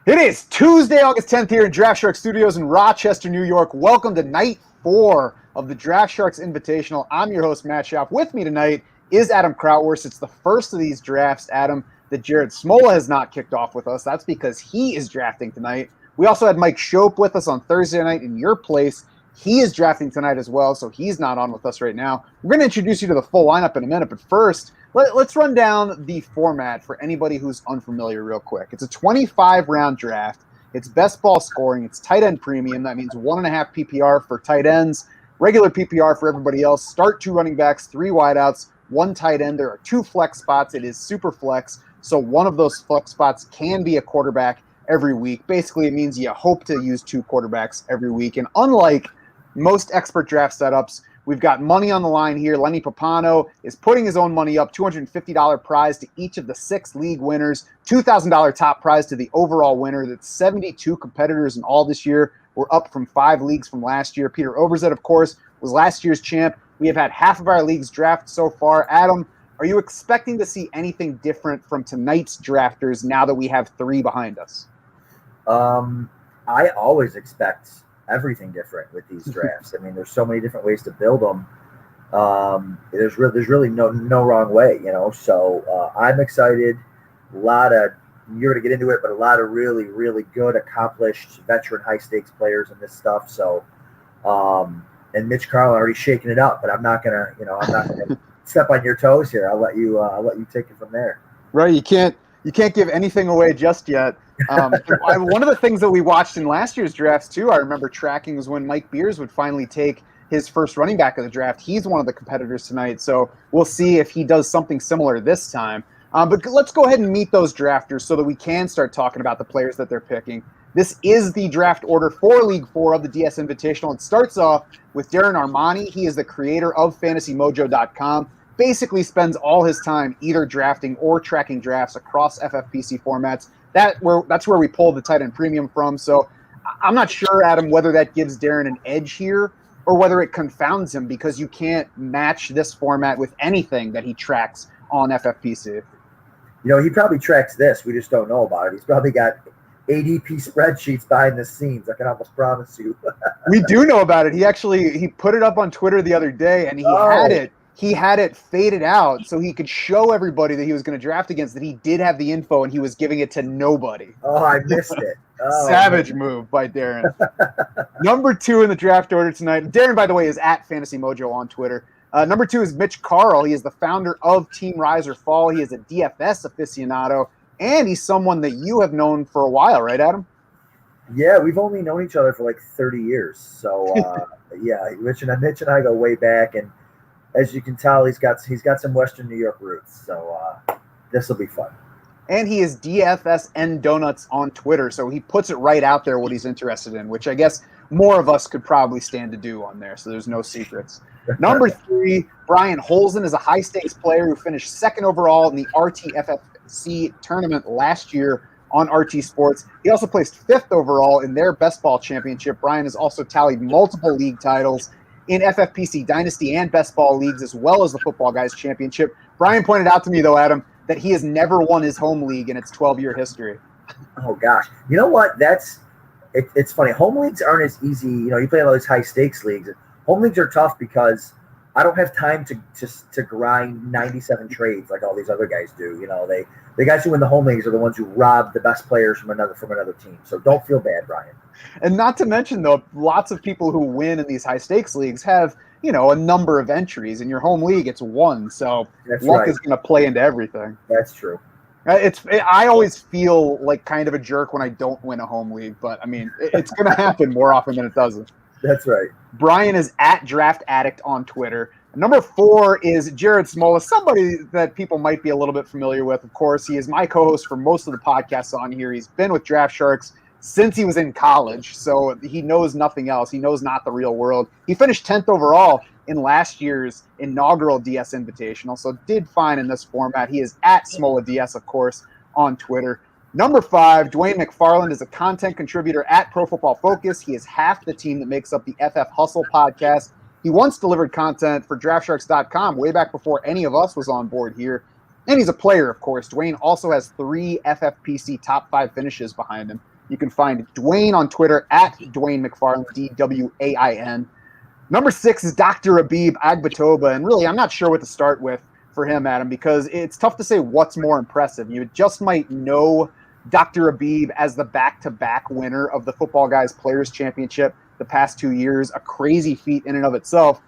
It is Tuesday, August 10th here in Draft Sharks Studios in Rochester, New York. Welcome to night 4 of the Draft Sharks Invitational. I'm your host, Matt Schauf. With me tonight is Adam Krautwurst. It's the first of these drafts, Adam, that Jared Smola has not kicked off with us. That's because he is drafting tonight. We also had Mike Schopp with us on Thursday night in your place. He is drafting tonight as well, so he's not on with us right now. We're going to introduce you to the full lineup in a minute, but first, let's run down the format for anybody who's unfamiliar real quick. It's a 25-round draft. It's best ball scoring. It's tight end premium. That means 1.5 PPR for tight ends, regular PPR for everybody else. Start 2 running backs, 3 wideouts, 1 tight end. There are 2 flex spots. It is super flex, so one of those flex spots can be a quarterback every week. Basically, it means you hope to use 2 quarterbacks every week. And unlike most expert draft setups, we've got money on the line here. Lenny Papano is putting his own money up, $250 prize to each of the 6 league winners, $2,000 top prize to the overall winner. That's 72 competitors in all this year. We're up from 5 leagues from last year. Peter Overzet, of course, was last year's champ. We have had half of our leagues draft so far. Adam, are you expecting to see anything different from tonight's drafters now that we have 3 behind us? I always expect everything different with these drafts. I mean, there's so many different ways to build them. There's really no wrong way, you know. So I'm excited. A lot of, you're going to get into it, but a lot of really good, accomplished, veteran, high stakes players in this stuff. So, and Mitch Carlin already shaking it up, but I'm not gonna step on your toes here. I'll let you take it from there. Right, you can't give anything away just yet. One of the things that we watched in last year's drafts too, I remember tracking, was when Mike Beers would finally take his first running back of the draft. He's one of the competitors tonight, so we'll see if he does something similar this time. But let's go ahead and meet those drafters so that we can start talking about the players that they're picking. This is the draft order for League 4 of the DS Invitational. It starts off with Darren Armani. He is the creator of FantasyMojo.com. Basically spends all his time either drafting or tracking drafts across FFPC formats. That's where we pulled the tight end premium from. So I'm not sure, Adam, whether that gives Darren an edge here or whether it confounds him, because you can't match this format with anything that he tracks on FFPC. You know, he probably tracks this. We just don't know about it. He's probably got ADP spreadsheets behind the scenes. I can almost promise you. We do know about it. He put it up on Twitter the other day, and he had it faded out so he could show everybody that he was going to draft against that he did have the info, and he was giving it to nobody. Oh, I missed it. Savage move by Darren. Number 2 in the draft order tonight. Darren, by the way, is at Fantasy Mojo on Twitter. Number 2 is Mitch Carl. He is the founder of Team Rise or Fall. He is a DFS aficionado, and he's someone that you have known for a while, right, Adam? Yeah, we've only known each other for like 30 years. So, yeah, Mitch and I go way back, and as you can tell, he's got some Western New York roots, so this will be fun. And he is DFSN Donuts on Twitter, so he puts it right out there what he's interested in, which I guess more of us could probably stand to do on there, so there's no secrets. Number 3, Brian Holzen is a high-stakes player who finished 2nd overall in the RTFFC tournament last year on RT Sports. He also placed 5th overall in their best ball championship. Brian has also tallied multiple league titles in FFPC Dynasty and Best Ball leagues, as well as the Football Guys Championship. Brian pointed out to me, though, Adam, that he has never won his home league in its 12-year history. Oh, gosh. You know what? It's funny. Home leagues aren't as easy. You know, you play in all these high-stakes leagues. Home leagues are tough because I don't have time to grind 97 trades like all these other guys do. You know, the guys who win the home leagues are the ones who rob the best players from another team. So don't feel bad, Brian. And not to mention, though, lots of people who win in these high-stakes leagues have, you know, a number of entries. In your home league, it's 1, so luck is going to play into everything. That's true. I always feel like kind of a jerk when I don't win a home league, but, I mean, it's going to happen more often than it doesn't. That's right. Brian is at Draft Addict on Twitter. Number 4 is Jared Smola, somebody that people might be a little bit familiar with. Of course, he is my co-host for most of the podcasts on here. He's been with Draft Sharks since he was in college, so he knows nothing else. He knows not the real world. He finished 10th overall in last year's inaugural DS Invitational, so did fine in this format. He is at Smola DS, of course, on Twitter. Number 5, Dwayne Mcfarland is a content contributor at Pro Football Focus. He is half the team that makes up the FF Hustle podcast. He once delivered content for DraftSharks.com way back before any of us was on board here. And he's a player, of course. Dwayne also has 3 FFPC top 5 finishes behind him. You can find Dwayne on Twitter at Dwayne Mcfarland, DWAIN. Number 6 is Dr. Rabib Agbatoba. And really, I'm not sure what to start with for him, Adam, because it's tough to say what's more impressive. You just might know Dr. Rabib as the back-to-back winner of the Football Guys Players Championship the past 2 years, a crazy feat in and of itself.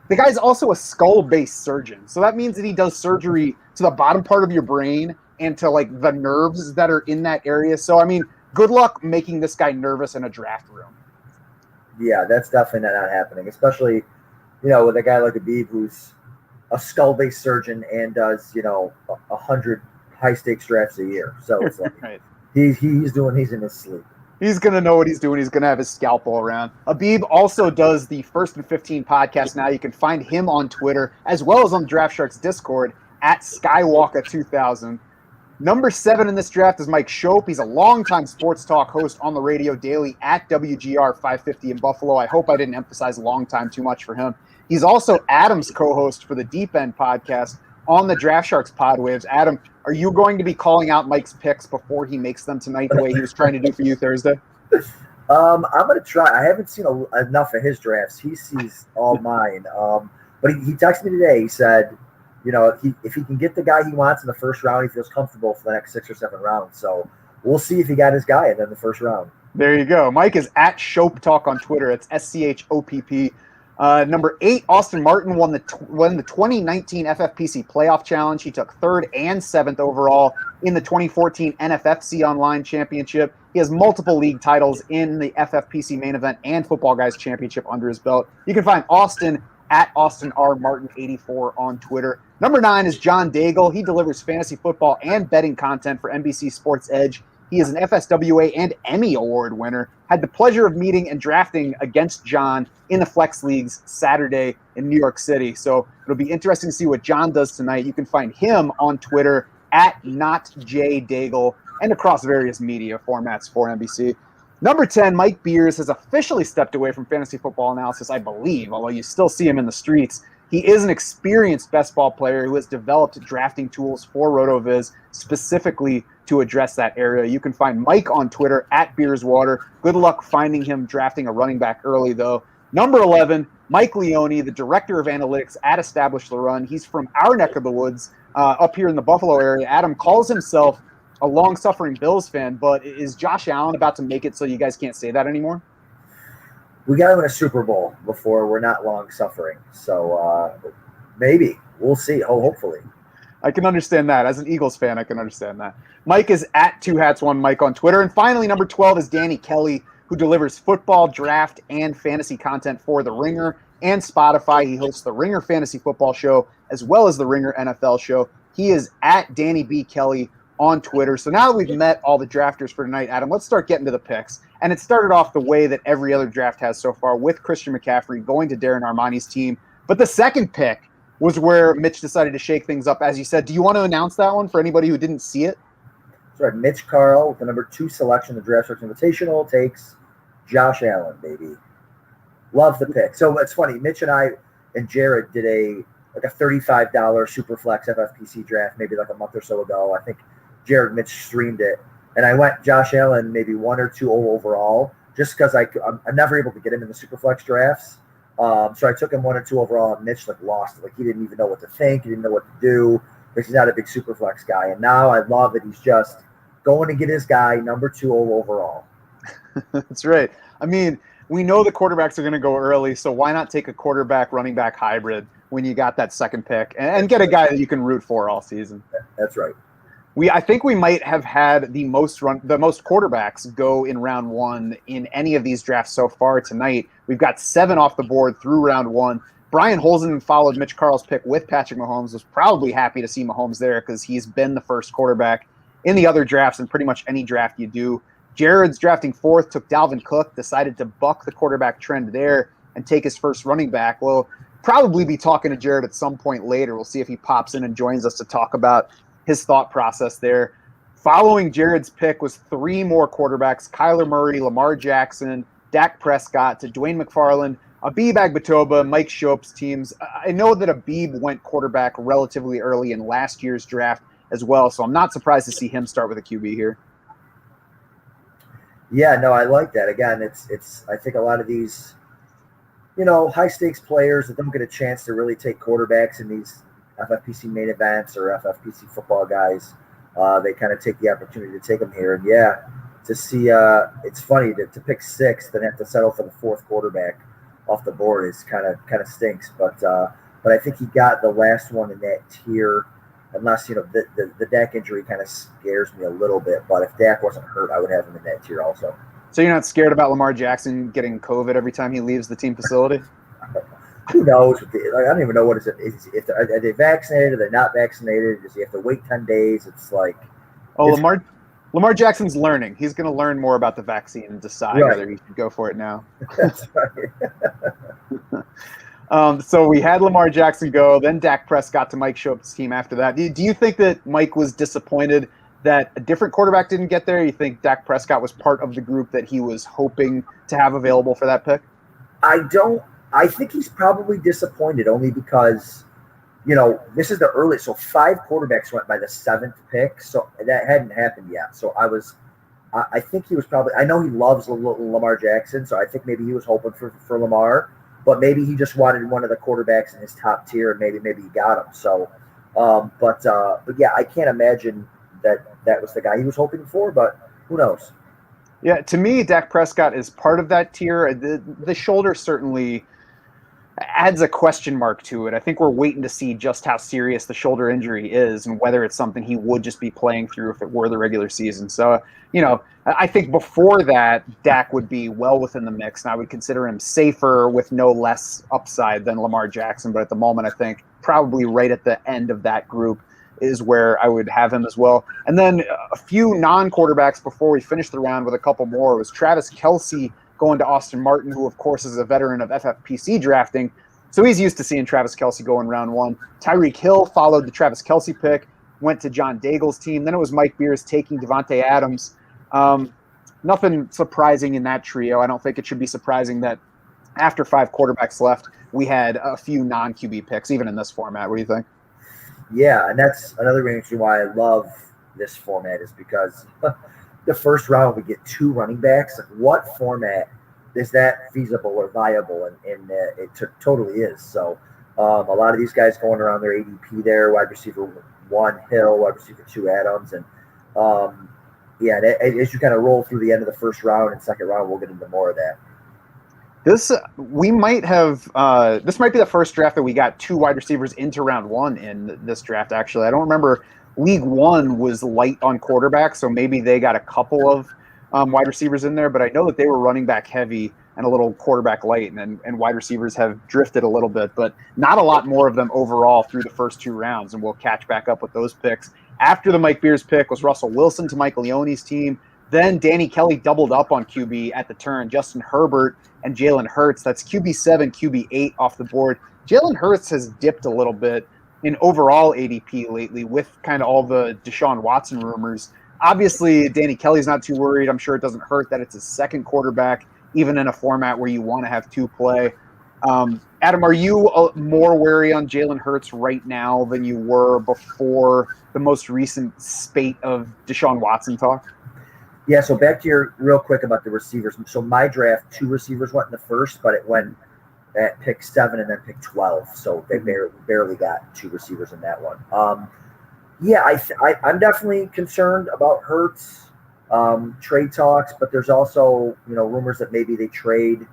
The guy's also a skull-based surgeon. So that means that he does surgery to the bottom part of your brain and to like the nerves that are in that area. So, I mean, good luck making this guy nervous in a draft room. Yeah, that's definitely not happening, especially, with a guy like Habib who's a skull-based surgeon and does, 100 high-stakes drafts a year. So it's like right. he's in his sleep. He's going to know what he's doing. He's going to have his scalpel around. Habib also does the First and 15 podcast now. You can find him on Twitter as well as on the Draft Sharks Discord at Skywalker2000. Number 7 in this draft is Mike Shope. He's a longtime sports talk host on the radio daily at WGR 550 in Buffalo. I hope I didn't emphasize long time too much for him. He's also Adam's co-host for the Deep End podcast on the Draft Sharks pod waves. Adam, are you going to be calling out Mike's picks before he makes them tonight the way he was trying to do for you Thursday? I'm going to try. I haven't seen enough of his drafts. He sees all mine. But he texted me today. He said, if he can get the guy he wants in the first round, he feels comfortable for the next 6 or 7 rounds. So we'll see if he got his guy in the first round. There you go. Mike is at Shope Talk on Twitter. It's SCHOPP. Number 8, Austin Martin won the 2019 FFPC Playoff Challenge. He took 3rd and 7th overall in the 2014 NFFC Online Championship. He has multiple league titles in the FFPC Main Event and Football Guys Championship under his belt. You can find Austin at Austin R. Martin 84 on Twitter. Number 9 is John Daigle. He delivers fantasy football and betting content for NBC Sports Edge. He is an FSWA and Emmy Award winner. Had the pleasure of meeting and drafting against John in the Flex Leagues Saturday in New York City. So it'll be interesting to see what John does tonight. You can find him on Twitter at NotJDaigle and across various media formats for NBC. Number 10, Mike Beers has officially stepped away from fantasy football analysis, I believe, although you still see him in the streets. He is an experienced best ball player who has developed drafting tools for RotoViz specifically to address that area. You can find Mike on Twitter at Beerswater. Good luck finding him drafting a running back early, though. Number 11, Mike Leone, the director of analytics at Establish the Run. He's from our neck of the woods up here in the Buffalo area. Adam calls himself a long-suffering Bills fan, but is Josh Allen about to make it so you guys can't say that anymore? We got to win a Super Bowl before we're not long-suffering. So maybe. We'll see. Hopefully. I can understand that. As an Eagles fan, I can understand that. Mike is at 2hats1Mike on Twitter. And finally, number 12 is Danny Kelly, who delivers football, draft, and fantasy content for The Ringer and Spotify. He hosts the Ringer Fantasy Football Show as well as the Ringer NFL Show. He is at Danny B. Kelly on Twitter. So now that we've met all the drafters for tonight, Adam, let's start getting to the picks. And it started off the way that every other draft has so far, with Christian McCaffrey going to Darren Armani's team. But the second pick was where Mitch decided to shake things up, as you said. Do you want to announce that one for anybody who didn't see it? That's right. Mitch Carl with the number 2 selection, the Draft Sharks Invitational, takes Josh Allen, baby. Love the pick. So it's funny. Mitch and I and Jared did a $35 Superflex FFPC draft maybe like a month or so ago. I think Jared and Mitch streamed it. And I went Josh Allen maybe 1 or 2 overall just because I'm never able to get him in the Superflex drafts. So I took him 1 or 2 overall, and Mitch lost it. He didn't even know what to think. He didn't know what to do because he's not a big Superflex guy. And now I love that he's just going to get his guy number 2 overall. That's right. I mean, we know the quarterbacks are going to go early, so why not take a quarterback running back hybrid when you got that second pick and get a guy that you can root for all season? That's right. I think we might have had the most quarterbacks go in round 1 in any of these drafts so far tonight. We've got 7 off the board through round 1. Brian Holzen followed Mitch Carl's pick with Patrick Mahomes, was probably happy to see Mahomes there because he's been the first quarterback in the other drafts and pretty much any draft you do. Jared's drafting 4th, took Dalvin Cook, decided to buck the quarterback trend there and take his first running back. We'll probably be talking to Jared at some point later. We'll see if he pops in and joins us to talk about his thought process there. Following Jared's pick was 3 more quarterbacks: Kyler Murray, Lamar Jackson, Dak Prescott, to Dwayne McFarland, Rabib Agbatoba, Mike Shope's teams. I know that Rabib went quarterback relatively early in last year's draft as well, so I'm not surprised to see him start with a QB here. Yeah, no, I like that. Again, it's. I think a lot of these, high stakes players that don't get a chance to really take quarterbacks in these FFPC main events or FFPC football guys, they kind of take the opportunity to take them here. And yeah, to see, it's funny to pick sixth and have to settle for the fourth quarterback off the board is kind of stinks. But I think he got the last one in that tier. Unless the Dak injury kind of scares me a little bit, but if Dak wasn't hurt, I would have him in that tier also. So you're not scared about Lamar Jackson getting COVID every time he leaves the team facility? Who knows? I don't even know what is it. If are they vaccinated? Are they not vaccinated? Does he have to wait 10 days? It's like Lamar Jackson's learning. He's going to learn more about the vaccine and decide whether he should go for it now. That's right. So we had Lamar Jackson go, then Dak Prescott to Mike Shope's team after that. Do you think that Mike was disappointed that a different quarterback didn't get there? You think Dak Prescott was part of the group that he was hoping to have available for that pick? I think he's probably disappointed only because, this is the early. So 5 quarterbacks went by the 7th pick. So that hadn't happened yet. So I think he was probably, I know he loves Lamar Jackson. So I think maybe he was hoping for Lamar. But maybe he just wanted one of the quarterbacks in his top tier, and maybe he got him. So, but yeah, I can't imagine that was the guy he was hoping for. But who knows? Yeah, to me, Dak Prescott is part of that tier. The shoulder certainly adds a question mark to it. I think we're waiting to see just how serious the shoulder injury is and whether it's something he would just be playing through if it were the regular season. So, I think before that, Dak would be well within the mix, and I would consider him safer with no less upside than Lamar Jackson. But at the moment, I think probably right at the end of that group is where I would have him as well. And then a few non-quarterbacks before we finish the round with a couple more was Travis Kelsey going to Austin Martin, who, of course, is a veteran of FFPC drafting. So he's used to seeing Travis Kelsey go in round 1. Tyreek Hill followed the Travis Kelsey pick, went to John Daigle's team. Then it was Mike Beers taking Devontae Adams. Nothing surprising in that trio. I don't think it should be surprising that after 5 quarterbacks left, we had a few non-QB picks, even in this format. What do you think? Yeah, and that's another reason why I love this format is because the first round we get 2 running backs. What format is that feasible or viable? And it totally is. So a lot of these guys going around their ADP there, wide receiver 1 Hill, wide receiver 2 Adams, and as you kind of roll through the end of the first round and second round, we'll get into more of that. This might be the first draft that we got 2 wide receivers into round 1 in this draft. Actually, I don't remember. League 1 was light on quarterbacks, so maybe they got a couple of wide receivers in there. But I know that they were running back heavy and a little quarterback light, and wide receivers have drifted a little bit, but not a lot more of them overall through the first 2 rounds. And we'll catch back up with those picks. After the Mike Beers pick was Russell Wilson to Mike Leone's team. Then Danny Kelly doubled up on QB at the turn. Justin Herbert and Jalen Hurts. That's QB7, QB8 off the board. Jalen Hurts has dipped a little bit in overall ADP lately with kind of all the Deshaun Watson rumors. Obviously, Danny Kelly's not too worried. I'm sure it doesn't hurt that it's his second quarterback, even in a format where you want to have 2 play. Adam, are you more wary on Jalen Hurts right now than you were before the most recent spate of Deshaun Watson talk? Yeah, so back to your real quick about the receivers. So my draft, 2 receivers went in the first, but it went at pick 7 and then pick 12. So they barely got 2 receivers in that one. I'm definitely concerned about Hurts trade talks, but there's also rumors that maybe they trade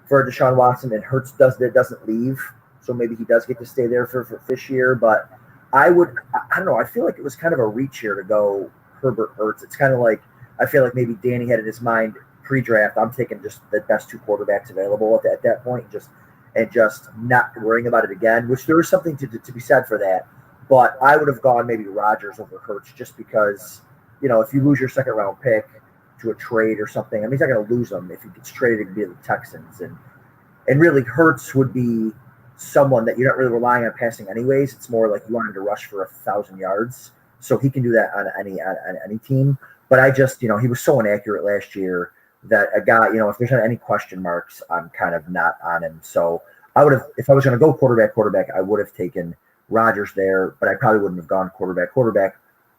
for Deshaun Watson and Hurts doesn't leave, so maybe he does get to stay there for this year. But I don't know. I feel like it was kind of a reach here to go Herbert Hurts. It's kind of like I feel like maybe Danny had in his mind pre-draft, I'm taking just the best 2 quarterbacks available at that point, and just not worrying about it again, which there is something to be said for that. But I would have gone maybe Rodgers over Hurts just because, if you lose your second round pick to a trade or something, I mean, he's not going to lose them. If he gets traded, it could be the Texans. And really Hurts would be someone that you're not really relying on passing anyways. It's more like you want him to rush for 1,000 yards. So he can do that on any team. But I just, he was so inaccurate last year that a guy, if there's any question marks, I'm kind of not on him. So I would have, if I was going to go quarterback, I would have taken Rodgers there, but I probably wouldn't have gone quarterback,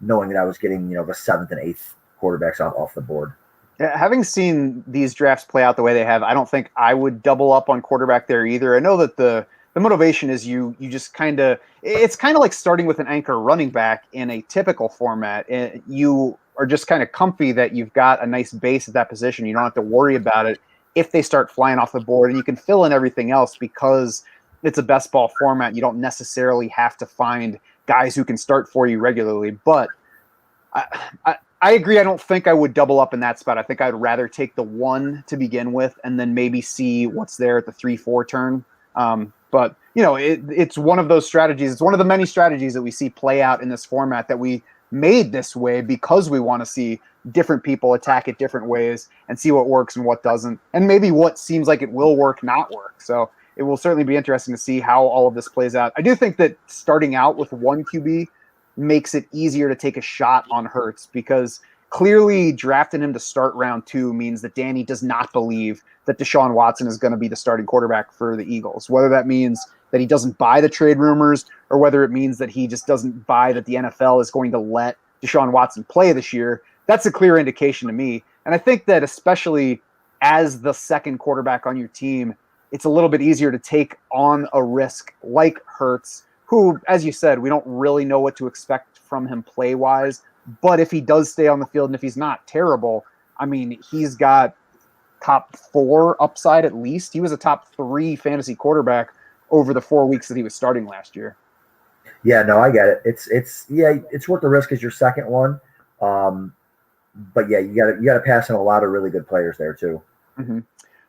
knowing that I was getting, the 7th and 8th quarterbacks off the board. Yeah, having seen these drafts play out the way they have, I don't think I would double up on quarterback there either. I know that the motivation is you just kind of it's kind of like starting with an anchor running back in a typical format. You are just kind of comfy that you've got a nice base at that position. You don't have to worry about it if they start flying off the board, and you can fill in everything else because it's a best ball format. You don't necessarily have to find guys who can start for you regularly, but I agree. I don't think I would double up in that spot. I think I'd rather take the 1 to begin with and then maybe see what's there at the 3-4 turn. But it's one of those strategies. It's one of the many strategies that we see play out in this format that we made this way because we want to see different people attack it different ways and see what works and what doesn't, and maybe what seems like it will work, not work. So it will certainly be interesting to see how all of this plays out. I do think that starting out with 1 QB makes it easier to take a shot on Hurts because clearly drafting him to start round 2 means that Danny does not believe that Deshaun Watson is going to be the starting quarterback for the Eagles, whether that means that he doesn't buy the trade rumors or whether it means that he just doesn't buy that the NFL is going to let Deshaun Watson play this year. That's a clear indication to me. And I think that especially as the second quarterback on your team, it's a little bit easier to take on a risk like Hurts, who, as you said, we don't really know what to expect from him play-wise. But if he does stay on the field and if he's not terrible, I mean, he's got top 4 upside at least. He was a top 3 fantasy quarterback over the 4 weeks that he was starting last year. Yeah, no, I get it. It's worth the risk as your second one. But yeah, you got to pass in a lot of really good players there too. Mm-hmm.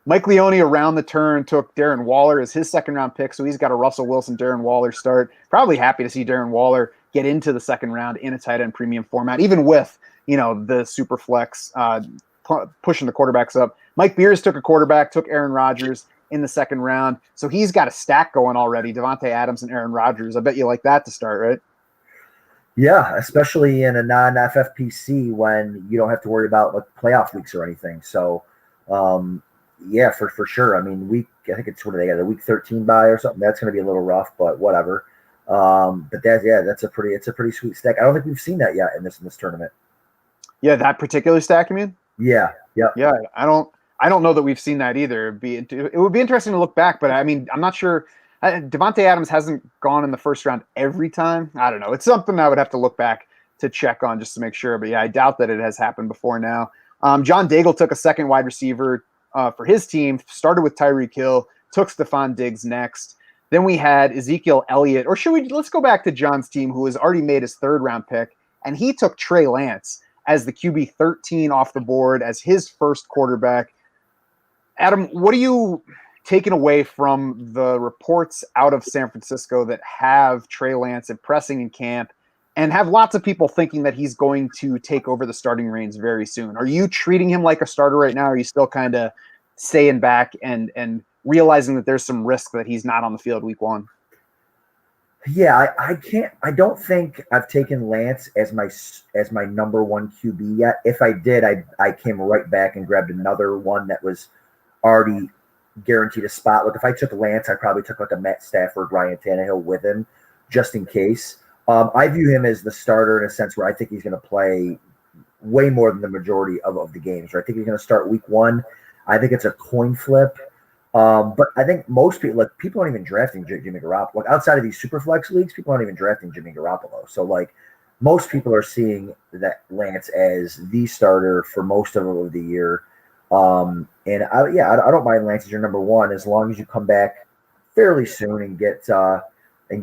Mike Leone around the turn took Darren Waller as his second-round pick, so he's got a Russell Wilson, Darren Waller start. Probably happy to see Darren Waller get into the second round in a tight end premium format, even with the super flex pushing the quarterbacks up. Mike Beers took a quarterback, took Aaron Rodgers in the second round, so he's got a stack going already. Devontae Adams and Aaron Rodgers. I bet you like that to start, right? Yeah, especially in a non-FFPC when you don't have to worry about playoff weeks or anything. So. Yeah, for sure. I mean, I think it's they got a week 13 bye or something. That's going to be a little rough, but whatever. But that's a pretty sweet stack. I don't think we've seen that yet in this tournament. Yeah, that particular stack, you mean? Yeah. I don't know that we've seen that either. It would be interesting to look back, but I mean, I'm not sure. Devontae Adams hasn't gone in the first round every time. I don't know. It's something I would have to look back to check on just to make sure. But yeah, I doubt that it has happened before now. John Daigle took a second wide receiver for his team, started with Tyreek Hill, took Stephon Diggs next. Then we had Ezekiel Elliott, or let's go back to John's team, who has already made his third round pick, and he took Trey Lance as the QB 13 off the board as his first quarterback. Adam, what are you taking away from the reports out of San Francisco that have Trey Lance impressing in camp and have lots of people thinking that he's going to take over the starting reins very soon? Are you treating him like a starter right now? Or are you still kind of staying back and realizing that there's some risk that he's not on the field week 1? Yeah, I don't think I've taken Lance as my number 1 QB yet. If I did, I came right back and grabbed another one that was already guaranteed a spot. If I took Lance, I probably took a Matt Stafford, Ryan Tannehill with him just in case. I view him as the starter in a sense where I think he's going to play way more than the majority of the games. Right? I think he's going to start week 1. I think it's a coin flip. But I think most people aren't even drafting Jimmy Garoppolo. Outside of these super flex leagues, people aren't even drafting Jimmy Garoppolo. So most people are seeing that Lance as the starter for most of the year. And I don't mind Lance as your number 1 as long as you come back fairly soon and get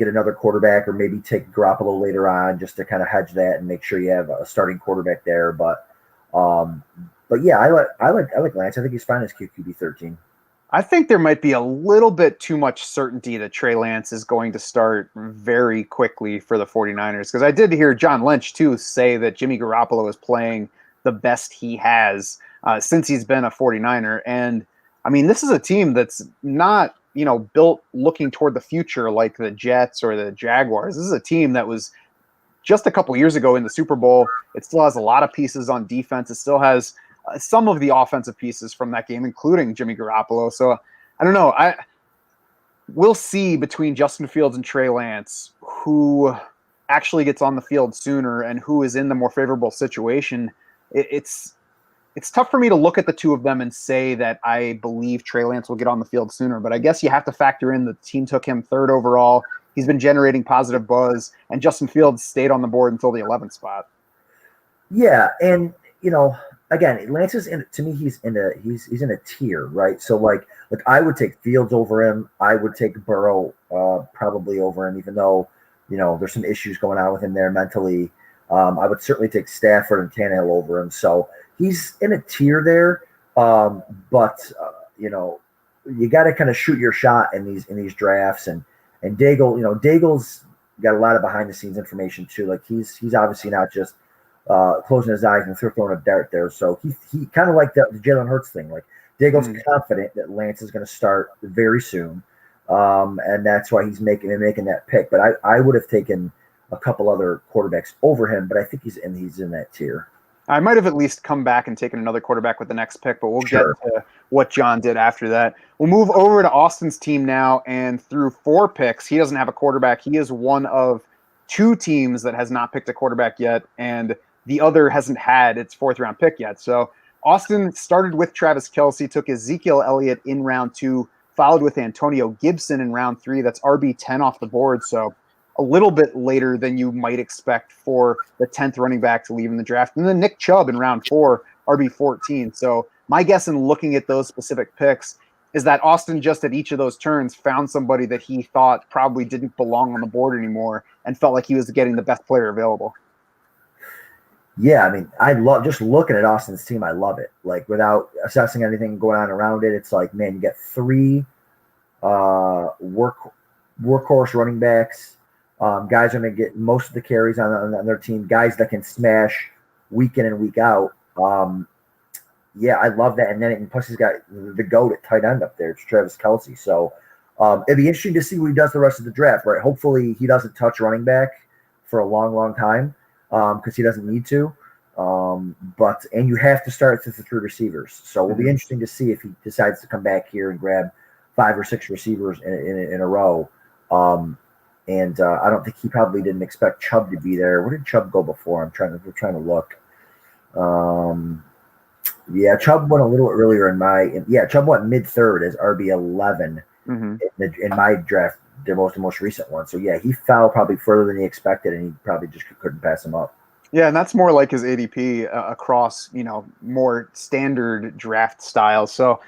another quarterback, or maybe take Garoppolo later on just to kind of hedge that and make sure you have a starting quarterback there. But yeah, I like Lance. I think he's fine as QB 13. I think there might be a little bit too much certainty that Trey Lance is going to start very quickly for the 49ers, because I did hear John Lynch too say that Jimmy Garoppolo is playing the best he has since he's been a 49er. And I mean, this is a team that's not, built looking toward the future like the Jets or the Jaguars. This is a team that was just a couple years ago in the Super Bowl. It still has a lot of pieces on defense. It still has some of the offensive pieces from that game, including Jimmy Garoppolo. So I don't know. We'll see between Justin Fields and Trey Lance who actually gets on the field sooner and who is in the more favorable situation. It's it's tough for me to look at the two of them and say that I believe Trey Lance will get on the field sooner, but I guess you have to factor in the team took him 3rd overall. He's been generating positive buzz, and Justin Fields stayed on the board until the 11th spot. Yeah, and again, Lance is to me he's in a tier, right? So like I would take Fields over him. I would take Burrow probably over him, even though there's some issues going on with him there mentally. I would certainly take Stafford and Tannehill over him. So he's in a tier there, but you got to kind of shoot your shot in these drafts. And Daigle, Daigle's got a lot of behind the scenes information too. Like he's obviously not just closing his eyes and throwing a dart there. So he kind of like the Jalen Hurts thing. Like Daigle's confident that Lance is going to start very soon, and that's why he's making that pick. But I would have taken a couple other quarterbacks over him, but I think he's in that tier. I might have at least come back and taken another quarterback with the next pick, but we'll get to what John did after that. We'll move over to Austin's team now, and through 4 picks, he doesn't have a quarterback. He is one of 2 teams that has not picked a quarterback yet, and the other hasn't had its 4th round pick yet. So Austin started with Travis Kelsey, took Ezekiel Elliott in round 2, followed with Antonio Gibson in round 3. That's RB10 off the board. So a little bit later than you might expect for the 10th running back to leave in the draft. And then Nick Chubb in round 4, RB14. So my guess in looking at those specific picks is that Austin just at each of those turns found somebody that he thought probably didn't belong on the board anymore and felt like he was getting the best player available. Yeah, I mean, I love just looking at Austin's team. I love it. Like without assessing anything going on around it, it's like, man, you get 3 workhorse running backs. Guys are going to get most of the carries on their team. Guys that can smash week in and week out. Yeah, I love that. And then plus he's got the GOAT at tight end up there. It's Travis Kelsey. So it'd be interesting to see what he does the rest of the draft, right? Hopefully he doesn't touch running back for a long, long time because he doesn't need to. And you have to start with the 3 receivers. So it'll be interesting to see if he decides to come back here and grab 5 or 6 receivers in a row. And I don't think he probably didn't expect Chubb to be there. Where did Chubb go before? We're trying to look. Yeah, Chubb went a little earlier Chubb went mid-3rd as RB11 in my draft, the most recent one. So yeah, he fell probably further than he expected, and he probably just couldn't pass him up. Yeah, and that's more like his ADP across more standard draft styles. So.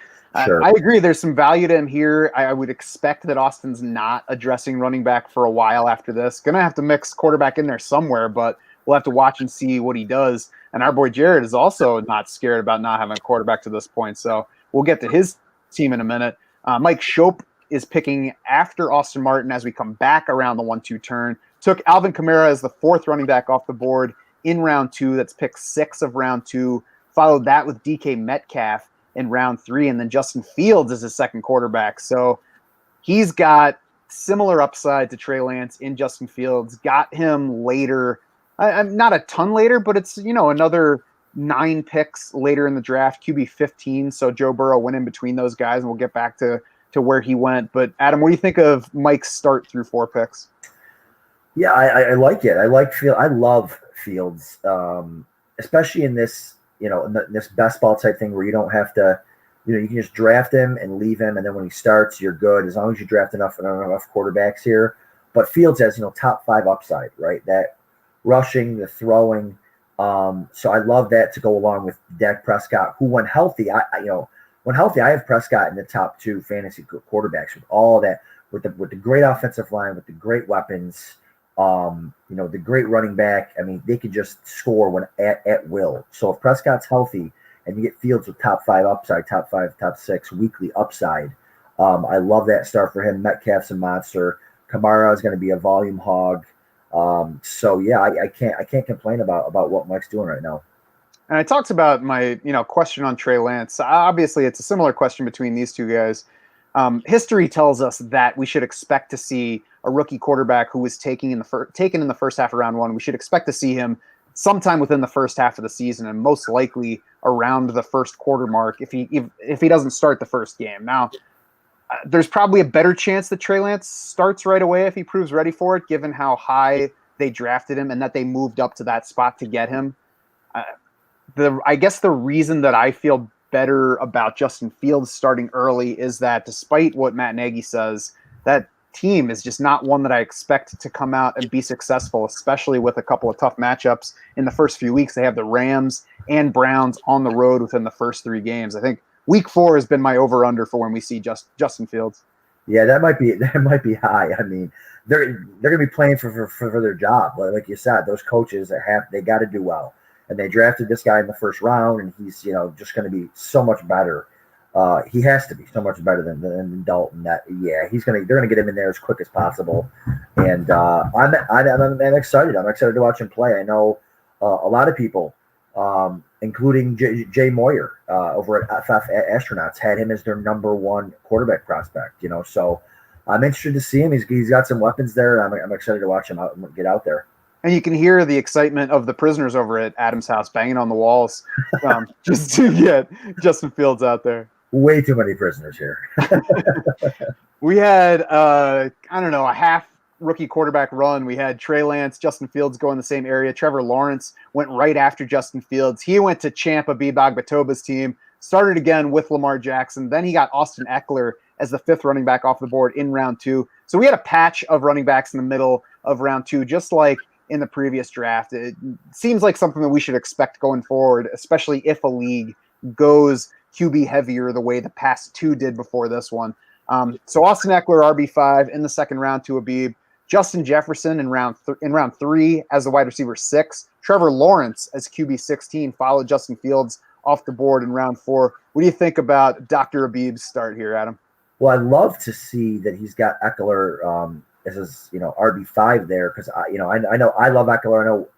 Sure. I agree. There's some value to him here. I would expect that Austin's not addressing running back for a while after this. Going to have to mix quarterback in there somewhere, but we'll have to watch and see what he does. And our boy Jared is also not scared about not having a quarterback to this point. So we'll get to his team in a minute. Mike Schopp is picking after Austin Martin as we come back around the 1-2 turn. Took Alvin Kamara as the 4th running back off the board in round 2. That's pick 6 of round 2. Followed that with DK Metcalf in round 3, and then Justin Fields is his 2nd quarterback. So he's got similar upside to Trey Lance in Justin Fields. Got him later, not a ton later, but it's another 9 picks later in the draft, QB 15. So Joe Burrow went in between those guys, and we'll get back to where he went. But Adam, what do you think of Mike's start through 4 picks? Yeah, I like it. I like Fields. I love Fields, especially in this. In this best ball type thing where you don't have to, you can just draft him and leave him, and then when he starts, you're good as long as you draft enough quarterbacks here. But Fields has top 5 upside, right? That rushing, the throwing. So I love that to go along with Dak Prescott, who when healthy, I have Prescott in the top 2 fantasy quarterbacks with all that, with the great offensive line, with the great weapons. The great running back. I mean, they could just score at will. So if Prescott's healthy and you get Fields with top 5 upside, top 5, top 6 weekly upside, I love that start for him. Metcalf's a monster. Kamara is going to be a volume hog. So yeah, I can't complain about what Mike's doing right now. And I talked about my question on Trey Lance. Obviously, it's a similar question between these 2 guys. History tells us that we should expect to see a rookie quarterback who was taken in the first half of round 1. We should expect to see him sometime within the first half of the season, and most likely around the first quarter mark if he doesn't start the first game. Now, there's probably a better chance that Trey Lance starts right away if he proves ready for it, given how high they drafted him and that they moved up to that spot to get him. I guess the reason that I feel better about Justin Fields starting early is that despite what Matt Nagy says, that team is just not one that I expect to come out and be successful, especially with a couple of tough matchups in the first few weeks. They have the Rams and Browns on the road within the first 3 games. I think week 4 has been my over-under for when we see Justin Fields. Yeah, that might be high. I mean, they're going to be playing for their job. Like you said, those coaches they got to do well, and they drafted this guy in the first round, and he's just going to be so much better. He has to be so much better than Dalton. They're going to get him in there as quick as possible, and I'm excited. I'm excited to watch him play. I know a lot of people, including Jay Moyer over at FF Astronauts, had him as their number 1 quarterback prospect. So I'm interested to see him. He's got some weapons there. I'm excited to watch him get out there. And you can hear the excitement of the prisoners over at Adam's house banging on the walls just to get Justin Fields out there. Way too many prisoners here. We had, a half rookie quarterback run. We had Trey Lance, Justin Fields go in the same area. Trevor Lawrence went right after Justin Fields. He went to champ Rabib Agbatoba's team, started again with Lamar Jackson. Then he got Austin Eckler as the 5th running back off the board in round 2. So we had a patch of running backs in the middle of round 2, just like in the previous draft. It seems like something that we should expect going forward, especially if a league goes QB heavier the way the past 2 did before this one. So Austin Eckler, RB5 in the second round to Rabib. Justin Jefferson in round 3 as the wide receiver 6. Trevor Lawrence as QB 16 followed Justin Fields off the board in round 4. What do you think about Dr. Rabib's start here, Adam? Well, I'd love to see that he's got Eckler as his RB5 there, because I know I love Eckler. I know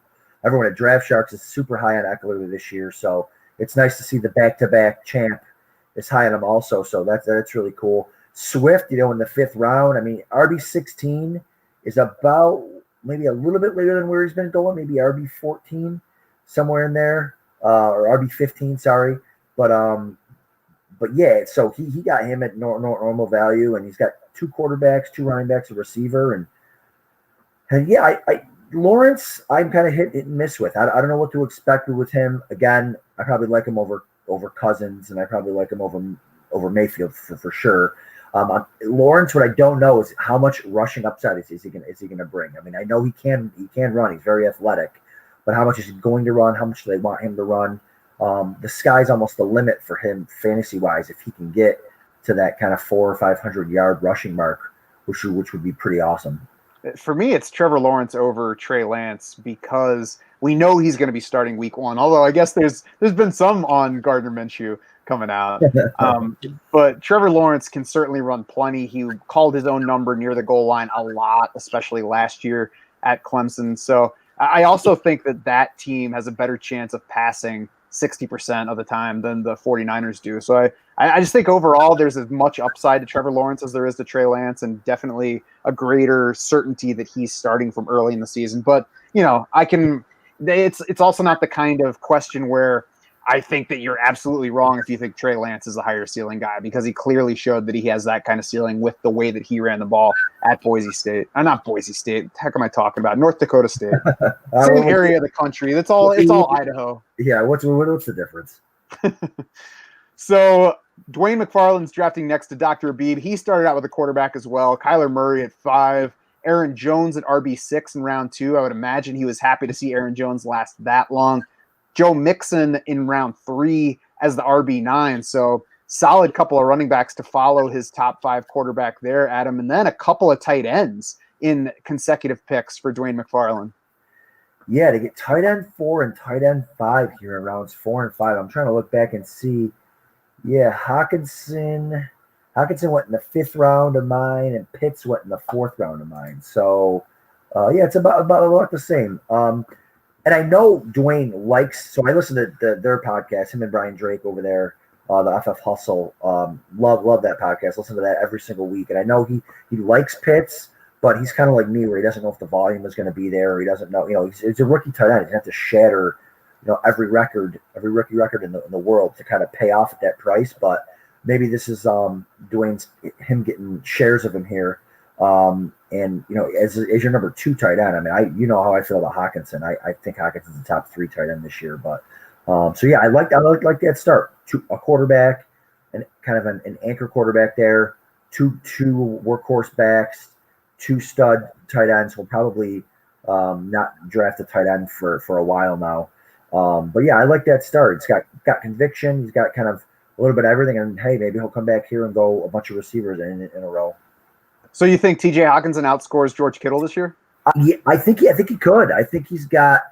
everyone at Draft Sharks is super high on Eckler this year, so it's nice to see the back-to-back champ is high on him also. So that's really cool. Swift, in the 5th round. I mean, RB16 is about maybe a little bit later than where he's been going, maybe RB14, somewhere in there, or RB15, sorry. But yeah, so he got him at normal value, and he's got 2 quarterbacks, 2 running backs, a receiver, and yeah, Lawrence, I'm kind of hit and miss with. I don't know what to expect with him. Again, I probably like him over Cousins, and I probably like him over Mayfield for sure. Lawrence, what I don't know is how much rushing upside is he going to bring. I mean, I know he can run. He's very athletic, but how much is he going to run? How much do they want him to run? The sky's almost the limit for him fantasy wise if he can get to that kind of 400 or 500 yard rushing mark, which would be pretty awesome. For me, it's Trevor Lawrence over Trey Lance because we know he's going to be starting week 1. Although I guess there's been some on Gardner Minshew coming out. But Trevor Lawrence can certainly run plenty. He called his own number near the goal line a lot, especially last year at Clemson. So I also think that team has a better chance of passing 60% of the time than the 49ers do. So I just think overall there's as much upside to Trevor Lawrence as there is to Trey Lance, and definitely a greater certainty that he's starting from early in the season. But, it's also not the kind of question where I think that you're absolutely wrong if you think Trey Lance is the higher ceiling guy, because he clearly showed that he has that kind of ceiling with the way that he ran the ball at Boise State. Not Boise State. What the heck am I talking about? North Dakota State. Same area of the country. It's all Idaho. Yeah, what's the difference? So Dwayne Mcfarland's drafting next to Dr. Rabib. He started out with a quarterback as well. Kyler Murray at 5. Aaron Jones at RB6 in round 2. I would imagine he was happy to see Aaron Jones last that long. Joe Mixon in round 3 as the RB9. So solid couple of running backs to follow his top 5 quarterback there, Adam. And then a couple of tight ends in consecutive picks for Dwayne Mcfarland. Yeah, to get tight end 4 and tight end 5 here in rounds 4 and 5. I'm trying to look back and see. Yeah, Hawkinson went in the 5th round of mine, and Pitts went in the 4th round of mine. So, yeah, it's about the same. And I know Dwayne likes, so I listen to their podcast, him and Brian Drake over there, the FF Hustle. Love that podcast. Listen to that every single week. And I know he likes Pitts, but he's kind of like me, where he doesn't know if the volume is going to be there, or he doesn't know. He's a rookie tight end. He's going to have to shatter, every rookie record in the world to kind of pay off at that price. But maybe this is Dwayne's him getting shares of him here. And as your number 2 tight end, I mean, how I feel about Hawkinson. I think Hawkinson's the top 3 tight end this year, but So yeah, I like that start. A quarterback, and kind of an anchor quarterback there. Two workhorse backs, two stud tight ends. We'll probably not draft a tight end for a while now. But yeah, I like that start. It's got conviction. He's got kind of a little bit of everything. And hey, maybe he'll come back here and go a bunch of receivers in a row. So you think T.J. Hockenson outscores George Kittle this year? Yeah, I think he could. I think he's got.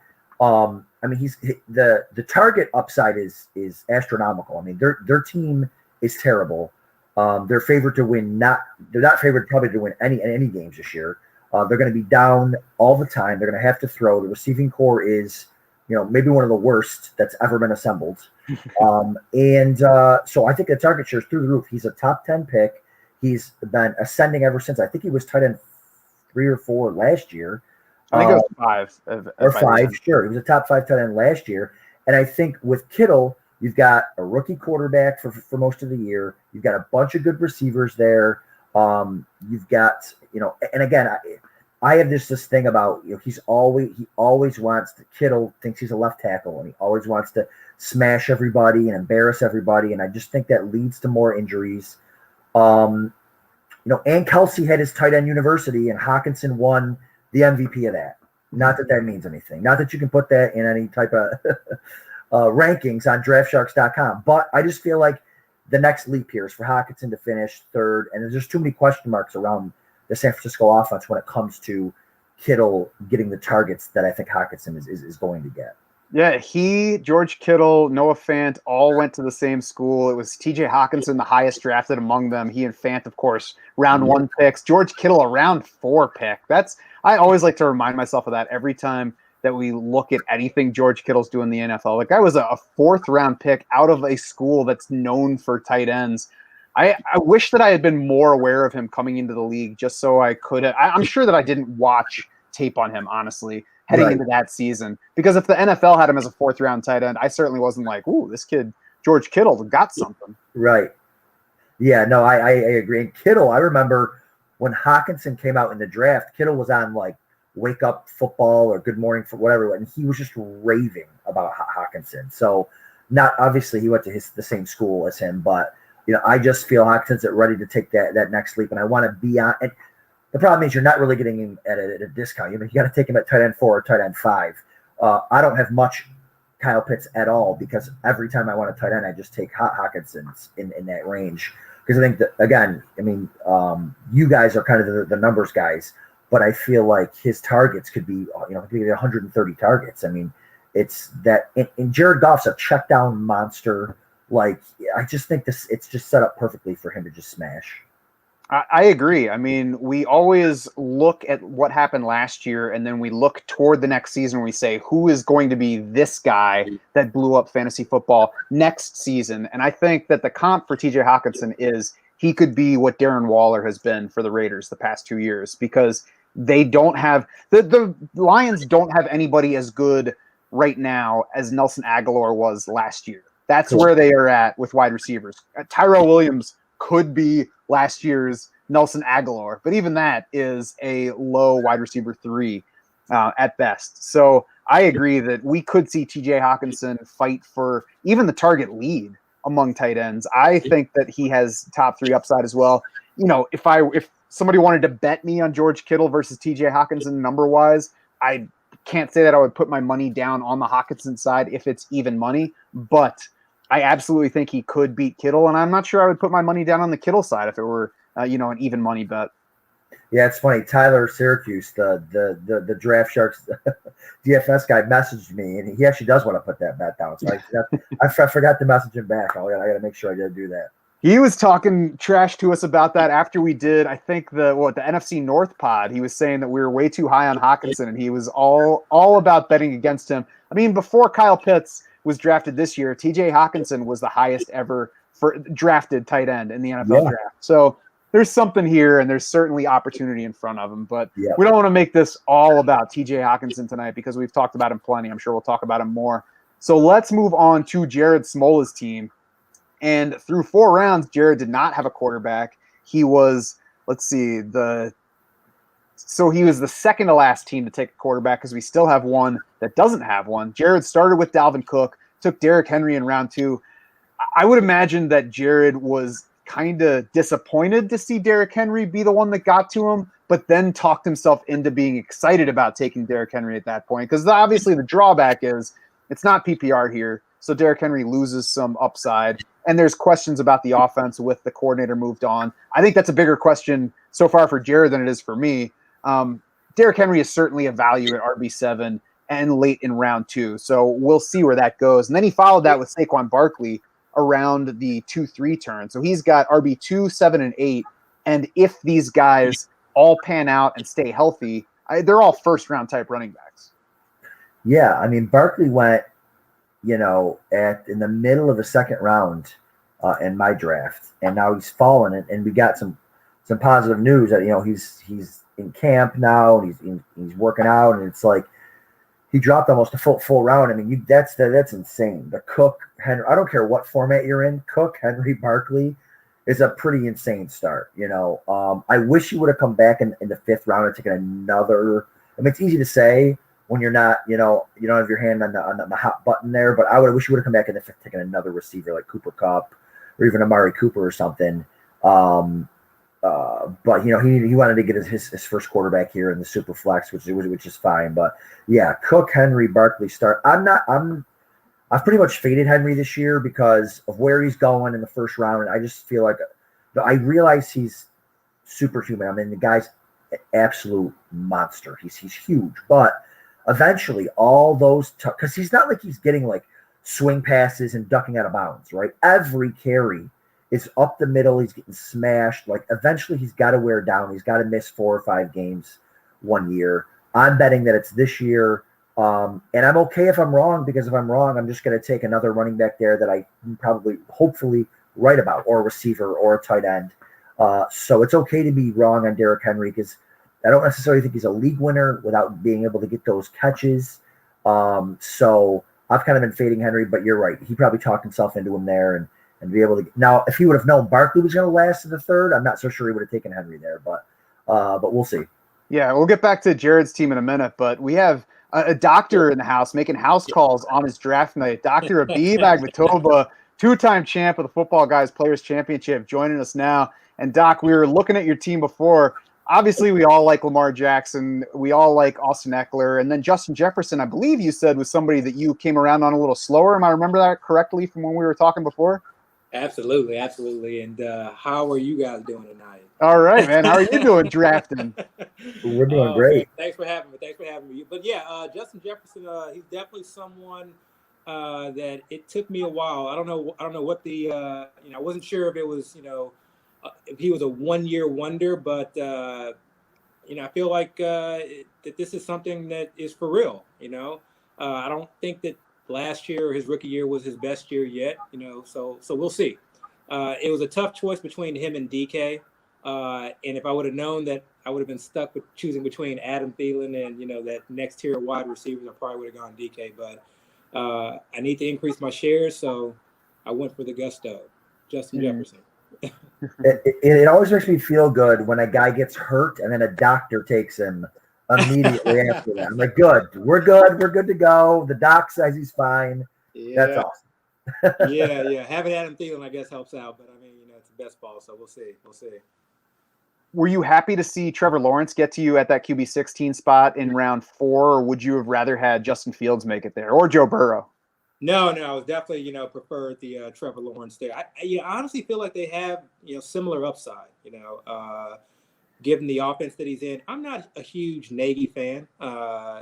I mean, he's the target upside is astronomical. I mean, their team is terrible. They're favored to win. They're not favored probably to win any games this year. They're going to be down all the time. They're going to have to throw. The receiving core is, maybe one of the worst that's ever been assembled. So I think the target share is through the roof. He's a top 10 pick. He's been ascending ever since. I think he was tight end 3 or 4 last year. I think it was 5. Or 5, sure. He was a top 5 tight end last year. And I think with Kittle, you've got a rookie quarterback for most of the year. You've got a bunch of good receivers there. You've got, and again, I have this thing about, he always wants to, Kittle thinks he's a left tackle, and he always wants to smash everybody and embarrass everybody. And I just think that leads to more injuries. And Kelsey had his tight end university, and Hockenson won the MVP of that. Not that means anything. Not that you can put that in any type of rankings on DraftSharks.com. But I just feel like the next leap here is for Hockenson to finish third, and there's just too many question marks around the San Francisco offense when it comes to Kittle getting the targets that I think Hockenson is going to get. Yeah, George Kittle, Noah Fant all went to the same school. It was T.J. Hockenson, the highest drafted among them. He and Fant, of course, round 1 picks. George Kittle, a round 4 pick. I always like to remind myself of that every time that we look at anything George Kittle's doing in the NFL. Like, I was a 4th round pick out of a school that's known for tight ends. I wish that I had been more aware of him coming into the league just so I could have. I'm sure that I didn't watch tape on him, honestly, heading into that season. Because if the NFL had him as a 4th round tight end, I certainly wasn't like, ooh, this kid, George Kittle, got something. Right. Yeah, no, I agree. And Kittle, I remember when Hockenson came out in the draft, Kittle was on like Wake Up Football or Good Morning for whatever, and he was just raving about Hockenson. So not obviously he went to the same school as him, but I just feel Hockenson's ready to take that next leap, and I want to be on. And the problem is you're not really getting him at a discount. You got to take him at tight end 4 or tight end 5. I don't have much Kyle Pitts at all because every time I want a tight end, I just take Hockenson's in that range. Because I think that, again, you guys are kind of the numbers guys, but I feel like his targets could be, could be 130 targets. I mean, it's that, and Jared Goff's a check down monster. Like, I just think it's just set up perfectly for him to just smash. I agree. I mean, we always look at what happened last year, and then we look toward the next season. We say, who is going to be this guy that blew up fantasy football next season? And I think that the comp for T.J. Hockenson is he could be what Darren Waller has been for the Raiders the past 2 years, because they don't have the Lions don't have anybody as good right now as Nelson Aguilar was last year. That's where they are at with wide receivers. Tyrell Williams could be last year's Nelson Aguilar, but even that is a low wide receiver 3 at best. So I agree that we could see T.J. Hockenson fight for even the target lead among tight ends. I think that he has top 3 upside as well. If somebody wanted to bet me on George Kittle versus T.J. Hockenson number-wise, I can't say that I would put my money down on the Hockenson side if it's even money, but I absolutely think he could beat Kittle, and I'm not sure I would put my money down on the Kittle side if it were, an even money bet. Yeah, it's funny. Tyler Syracuse, the Draft Sharks DFS guy, messaged me, and he actually does want to put that bet down. So I forgot to message him back. I got to make sure I did do that. He was talking trash to us about that after we did, I think, the NFC North pod. He was saying that we were way too high on Hockenson, and he was all about betting against him. I mean, before Kyle Pitts was drafted this year, T.J. Hockenson was the highest ever for drafted tight end in the NFL draft. So there's something here, and there's certainly opportunity in front of him. But we don't want to make this all about T.J. Hockenson tonight because we've talked about him plenty. I'm sure we'll talk about him more. So let's move on to Jared Smola's team. And through 4 rounds, Jared did not have a quarterback. He was, he was the second to last team to take a quarterback because we still have one that doesn't have one. Jared started with Dalvin Cook, took Derrick Henry in round 2. I would imagine that Jared was kind of disappointed to see Derrick Henry be the one that got to him, but then talked himself into being excited about taking Derrick Henry at that point. Because obviously the drawback is it's not PPR here, so Derrick Henry loses some upside. And there's questions about the offense with the coordinator moved on. I think that's a bigger question so far for Jared than it is for me. Derrick Henry is certainly a value at RB7 and late in round 2. So we'll see where that goes. And then he followed that with Saquon Barkley around the 2-3 turn. So he's got RB2, 7, and 8. And if these guys all pan out and stay healthy, they're all first-round type running backs. Yeah, I mean, Barkley went, in the middle of the second round in my draft, and now he's fallen, and we got some positive news that he's in camp now, and he's working out, and it's like he dropped almost a full round. I mean, that's insane. The Cook Henry, I don't care what format you're in, Cook Henry Barkley is a pretty insane start. I wish he would have come back in the 5th round and taken another. I mean, it's easy to say when you're not, you don't have your hand on the hot button there, but I wish he would have come back in the 5th, taken another receiver like Cooper Kupp or even Amari Cooper or something. But he wanted to get his first quarterback here in the super flex, which is fine. But yeah, Cook, Henry, Barkley start. I've pretty much faded Henry this year because of where he's going in the first round, and I just feel like I realize he's superhuman. I mean, the guy's an absolute monster. He's huge, but eventually all those because he's not like he's getting like swing passes and ducking out of bounds, right? Every carry is up the middle. He's getting smashed. Like eventually he's got to wear down. He's got to miss 4 or 5 games one year. I'm betting that it's this year. And I'm okay if I'm wrong, because if I'm wrong, I'm just going to take another running back there that I probably, hopefully, right about, or a receiver or a tight end. So it's okay to be wrong on Derrick Henry because I don't necessarily think he's a league winner without being able to get those catches. So I've kind of been fading Henry, but you're right. He probably talked himself into him there and be able to. Now, if he would have known Barkley was going to last in the 3rd, I'm not so sure he would have taken Henry there, but we'll see. Yeah, we'll get back to Jared's team in a minute, but we have a doctor in the house making house calls on his draft night. Dr. Rabib Agbatoba, 2-time champ of the Football Guys Players Championship, joining us now. And Doc, we were looking at your team before. Obviously, we all like Lamar Jackson. We all like Austin Eckler. And then Justin Jefferson, I believe you said, was somebody that you came around on a little slower. Am I remember that correctly from when we were talking before? Absolutely. And how are you guys doing tonight? All right, man. How are you doing drafting? We're doing great. Thanks for having me. But yeah, Justin Jefferson, he's definitely someone that it took me a while. I don't know what the I wasn't sure if it was if he was a 1-year wonder, but I feel like that this is something that is for real. I don't think that last year or his rookie year was his best year yet. So we'll see. It was a tough choice between him and DK. And if I would have known that I would have been stuck with choosing between Adam Thielen and, that next tier wide receivers, I probably would have gone DK. But I need to increase my shares, so I went for the gusto, Justin Jefferson. It always makes me feel good when a guy gets hurt and then a doctor takes him immediately after that. I'm like, good. We're good to go. The doc says he's fine. Yeah. That's awesome. yeah. Having Adam Thielen, I guess, helps out. But, I mean, it's the best ball, so we'll see. Were you happy to see Trevor Lawrence get to you at that QB 16 spot in round 4, or would you have rather had Justin Fields make it there, or Joe Burrow? No, I was definitely, preferred the Trevor Lawrence there. I honestly feel like they have, similar upside, given the offense that he's in. I'm not a huge Nagy fan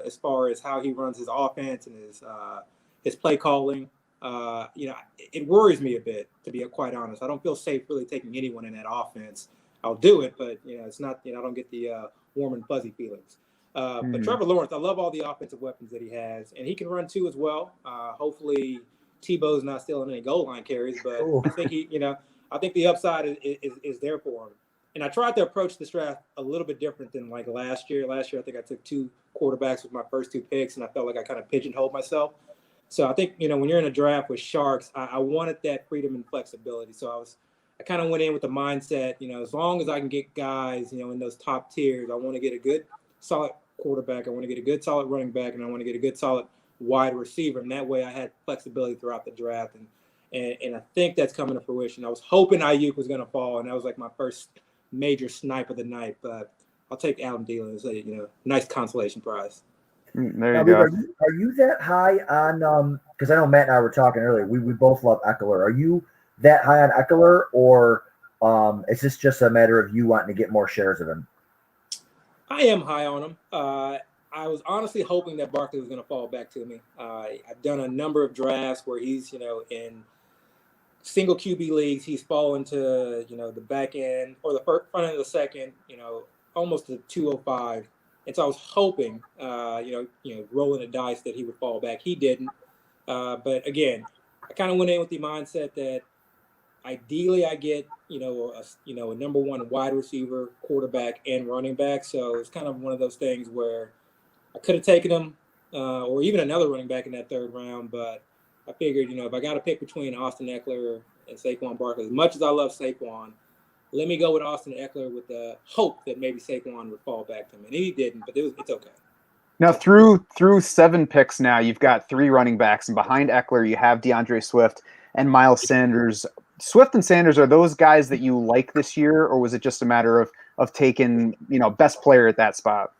as far as how he runs his offense and his play calling. It worries me a bit, to be quite honest. I don't feel safe really taking anyone in that offense. I'll do it, but it's not. I don't get the warm and fuzzy feelings. But Trevor Lawrence, I love all the offensive weapons that he has, and he can run too as well. Hopefully, Tebow's not stealing any goal line carries, but I think I think the upside is there for him. And I tried to approach this draft a little bit different than like last year. Last year, I think I took 2 quarterbacks with my first 2 picks, and I felt like I kind of pigeonholed myself. So I think when you're in a draft with Sharks, I wanted that freedom and flexibility. So I kind of went in with the mindset, as long as I can get guys, in those top tiers, I want to get a good, solid quarterback. I want to get a good, solid running back, and I want to get a good, solid wide receiver. And that way I had flexibility throughout the draft. And I think that's coming to fruition. I was hoping Ayuk was going to fall, and that was like my first major snipe of the night. But I'll take Adam Thielen as a nice consolation prize. There you go. Are you that high on because I know Matt and I were talking earlier. We both love Eckler. Are you that high on Eckler, or is this just a matter of you wanting to get more shares of him? I am high on him. I was honestly hoping that Barkley was going to fall back to me. I've done a number of drafts where he's in single QB leagues, he's fallen to the back end or the front end of the second, almost to 205. And so I was hoping, rolling the dice that he would fall back. He didn't. But again, I kind of went in with the mindset that ideally I get, a number one wide receiver, quarterback, and running back. So it's kind of one of those things where I could have taken him or even another running back in that third round. But I figured, if I got to pick between Austin Eckler and Saquon Barkley, as much as I love Saquon, let me go with Austin Eckler with the hope that maybe Saquon would fall back to him. And he didn't, but it's okay. Now, through 7 picks now, you've got 3 running backs, and behind Eckler, you have DeAndre Swift and Miles Sanders. Swift and Sanders, are those guys that you like this year, or was it just a matter of taking, best player at that spot?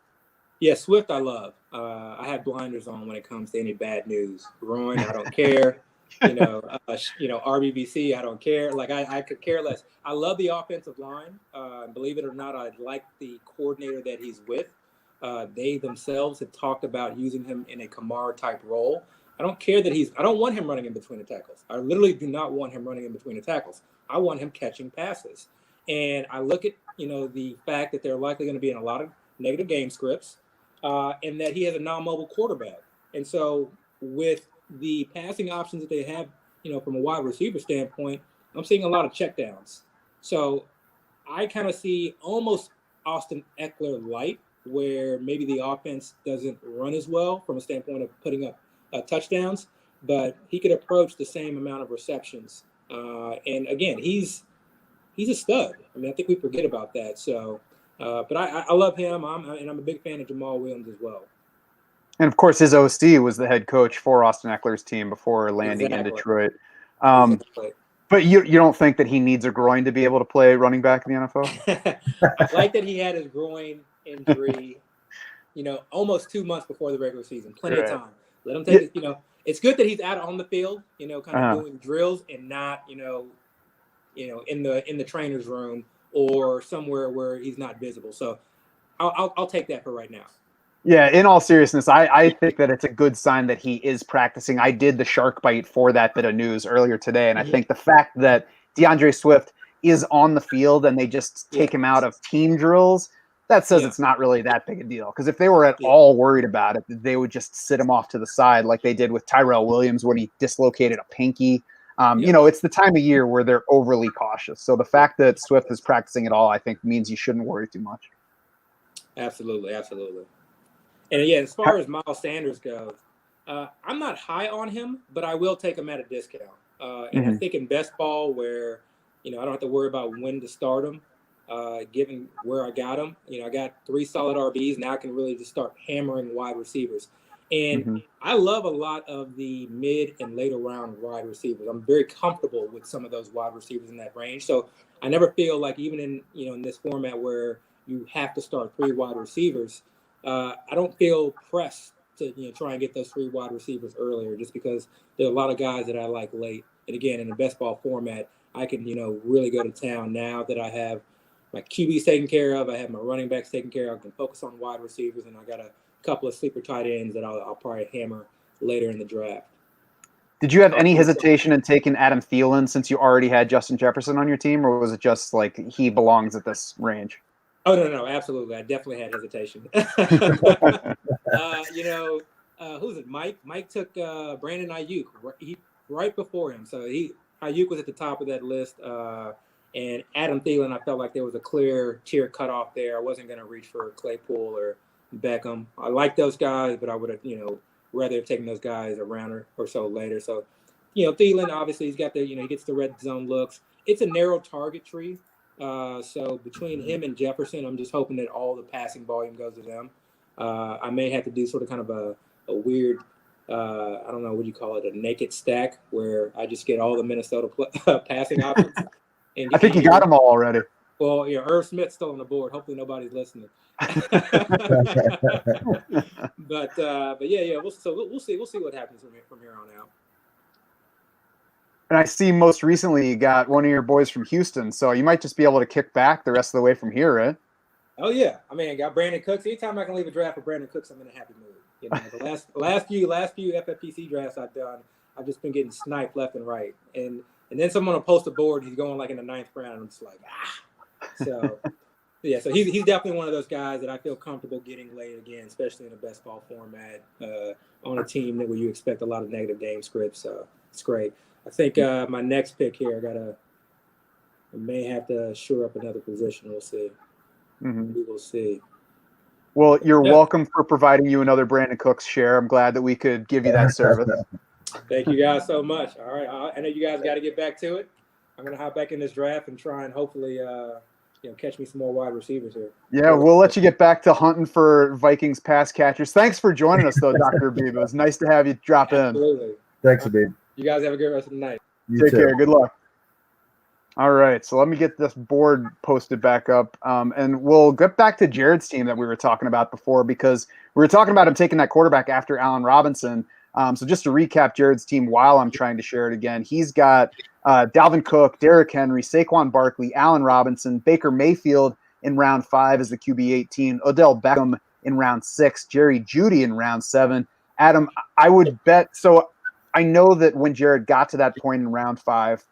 Yeah, Swift I love. I have blinders on when it comes to any bad news. Groin, I don't care. RBBC, I don't care. Like, I could care less. I love the offensive line. Believe it or not, I like the coordinator that he's with. They themselves have talked about using him in a Kamara-type role. I don't care that I don't want him running in between the tackles. I literally do not want him running in between the tackles. I want him catching passes. And I look at, the fact that they're likely going to be in a lot of negative game scripts and that he has a non-mobile quarterback. And so with the passing options that they have, from a wide receiver standpoint, I'm seeing a lot of checkdowns. So I kind of see almost Austin Eckler light, where maybe the offense doesn't run as well from a standpoint of putting up touchdowns, but he could approach the same amount of receptions. And again, he's a stud. I mean, I think we forget about that. So, but I love him. I'm a big fan of Jamal Williams as well. And of course, his OC was the head coach for Austin Eckler's team before landing in Detroit. Exactly. But you don't think that he needs a groin to be able to play running back in the NFL? I like that he had his groin injury, almost 2 months before the regular season. Plenty of time. Let him take it. It's good that he's out on the field, kind of doing drills and not, in the trainer's room or somewhere where he's not visible. So I'll take that for right now. Yeah, in all seriousness, I think that it's a good sign that he is practicing. I did the shark bite for that bit of news earlier today, and I think the fact that DeAndre Swift is on the field and they just take him out of team drills, that says it's not really that big a deal. Because if they were at all worried about it, they would just sit him off to the side like they did with Tyrell Williams when he dislocated a pinky. It's the time of year where they're overly cautious. So the fact that Swift is practicing at all, I think, means you shouldn't worry too much. Absolutely. And yeah, as far as Miles Sanders goes, I'm not high on him, but I will take him at a discount. And I think in best ball, where I don't have to worry about when to start him, given where I got him. I got 3 solid RBs. Now I can really just start hammering wide receivers. And I love a lot of the mid and later round wide receivers. I'm very comfortable with some of those wide receivers in that range. So I never feel like, even in in this format where you have to start 3 wide receivers, I don't feel pressed to try and get those 3 wide receivers earlier, just because there are a lot of guys that I like late. And again, in the best ball format, I can really go to town now that I have my QBs taken care of. I have my running backs taken care of. I can focus on wide receivers, and I got a couple of sleeper tight ends that I'll probably hammer later in the draft. Did you have any hesitation in taking Adam Thielen since you already had Justin Jefferson on your team, or was it just like he belongs at this range? Oh, no, absolutely. I definitely had hesitation. Who's it? Mike? Mike took Brandon Ayuk right before him. So Ayuk was at the top of that list. And Adam Thielen, I felt like there was a clear tier cutoff there. I wasn't going to reach for Claypool or Beckham. I like those guys, but I would have, rather have taken those guys a round or so later. So, Thielen, obviously, he's got he gets the red zone looks. It's a narrow target tree. So between him and Jefferson, I'm just hoping that all the passing volume goes to them. I may have to do sort of kind of a weird I don't know what you call it, a naked stack where I just get all the Minnesota passing options. And I think you got them all already. Well, Irv Smith's still on the board. Hopefully nobody's listening. but yeah. We'll see what happens from here on out. And I see most recently you got one of your boys from Houston, so you might just be able to kick back the rest of the way from here, right? Oh yeah, I mean, I got Brandon Cooks. Anytime I can leave a draft for Brandon Cooks, I'm in a happy mood. The last few FFPC drafts I've done, I've just been getting sniped left and right, and then someone will post a board. He's going like in the 9th round. And I'm just like, So yeah, so he's definitely one of those guys that I feel comfortable getting late again, especially in a best ball format on a team where you expect a lot of negative game scripts. So it's great. I think my next pick here, I may have to shore up another position. We'll see. Mm-hmm. We will see. Well, you're welcome for providing you another Brandon Cooks share. I'm glad that we could give you that service. Thank you guys so much. All right, I know you guys got to get back to it. I'm gonna hop back in this draft and try and hopefully, catch me some more wide receivers here. Yeah, we'll let you get back to hunting for Vikings pass catchers. Thanks for joining us, though, Dr. Rabib. It was nice to have you drop in. Absolutely. Thanks, Rabib. You guys have a good rest of the night. Take care. Good luck. All right, so let me get this board posted back up, and we'll get back to Jared's team that we were talking about before, because we were talking about him taking that quarterback after Allen Robinson. So just to recap Jared's team while I'm trying to share it again, he's got Dalvin Cook, Derrick Henry, Saquon Barkley, Allen Robinson, Baker Mayfield in round 5 as the QB 18, Odell Beckham in round 6, Jerry Jeudy in round 7. Adam, I would bet, so I know that when Jared got to that point in round 5,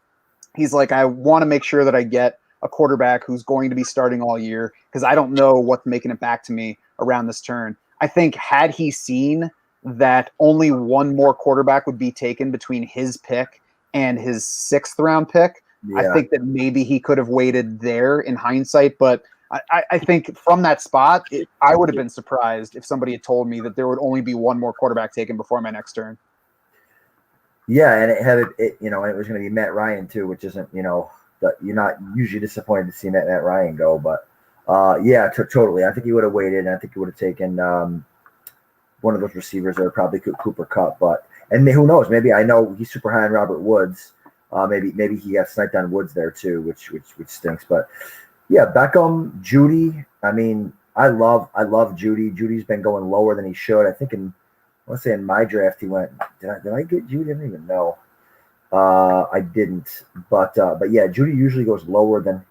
he's like, I want to make sure that I get a quarterback who's going to be starting all year because I don't know what's making it back to me around this turn. I think had he seen that only one more quarterback would be taken between his pick and his 6th round pick, I think that maybe he could have waited there in hindsight. But I think from that spot, I would have been surprised if somebody had told me that there would only be one more quarterback taken before my next turn. Yeah, and it was going to be Matt Ryan too, which isn't, you're not usually disappointed to see Matt Ryan go, but totally. I think he would have waited, and I think he would have taken one of those receivers that are probably Cooper Kupp, and who knows? Maybe I know he's super high on Robert Woods. Maybe he got sniped on Woods there too, which stinks. But yeah, Beckham, Jeudy. I mean, I love Jeudy. Judy's been going lower than he should. I think let's say in my draft he went. Did I get Jeudy? I don't even know. I didn't, but yeah, Jeudy usually goes lower than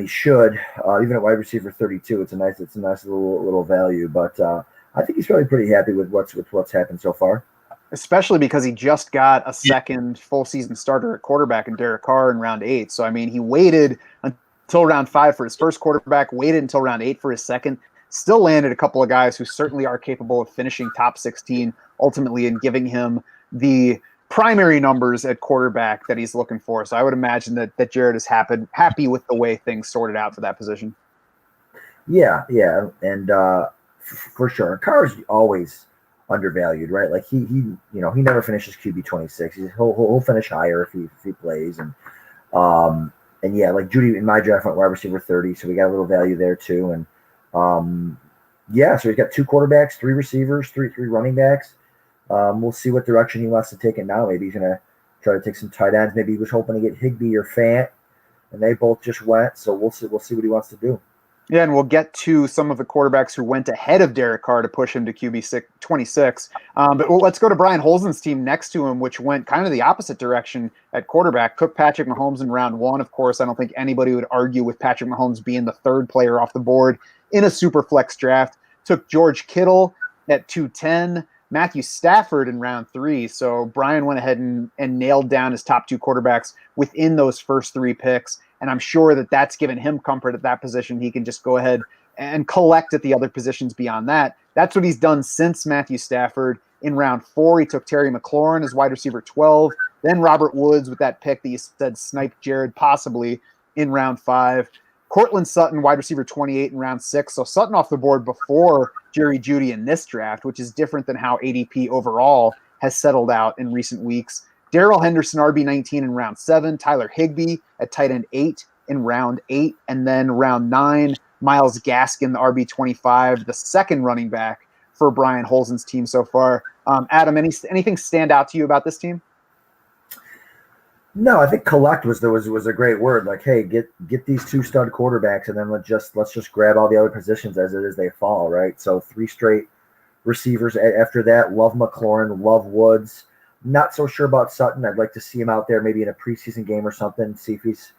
he should. Even at wide receiver 32, it's a nice little value. But I think he's probably pretty happy with what's happened so far. Especially because he just got a second full season starter at quarterback in Derek Carr in round 8. So I mean, he waited until round 5 for his first quarterback, waited until round 8 for his second. Still landed a couple of guys who certainly are capable of finishing top 16 ultimately and giving him the primary numbers at quarterback that he's looking for. So I would imagine that Jared is happy with the way things sorted out for that position. Yeah. And for sure. Carr's always undervalued, right? Like he never finishes QB 26. He'll finish higher if he plays. And yeah, like Jeudy in my draft went wide receiver 30. So we got a little value there too. And so he's got 2 quarterbacks, 3 receivers, three running backs. We'll see what direction he wants to take it now. Maybe he's going to try to take some tight ends. Maybe he was hoping to get Higbee or Fant, and they both just went. So we'll see what he wants to do. Yeah, and we'll get to some of the quarterbacks who went ahead of Derek Carr to push him to QB 26. But let's go to Brian Holzen's team next to him, which went kind of the opposite direction at quarterback. Took Patrick Mahomes in round 1. Of course, I don't think anybody would argue with Patrick Mahomes being the 3rd player off the board in a super flex draft. Took George Kittle at 210. Matthew Stafford in round 3. So Brian went ahead and nailed down his top 2 quarterbacks within those first 3 picks. And I'm sure that that's given him comfort at that position. He can just go ahead and collect at the other positions beyond that. That's what he's done since Matthew Stafford. In round 4, he took Terry McLaurin as wide receiver 12. Then Robert Woods with that pick that you said sniped Jared possibly in round 5. Cortland Sutton, wide receiver 28 in round 6. So Sutton off the board before Jerry Jeudy in this draft, which is different than how ADP overall has settled out in recent weeks. Darrell Henderson, RB19 in round 7. Tyler Higbee at tight end 8 in round 8. And then round 9, Myles Gaskin, the RB25, the second running back for Brian Holzen's team so far. Adam, anything stand out to you about this team? No, I think collect was a great word. Like, hey, get these 2 stud quarterbacks, and then let's just grab all the other positions as it is they fall, right? So 3 straight receivers after that. Love McLaurin, love Woods. Not so sure about Sutton. I'd like to see him out there maybe in a preseason game or something, see if he's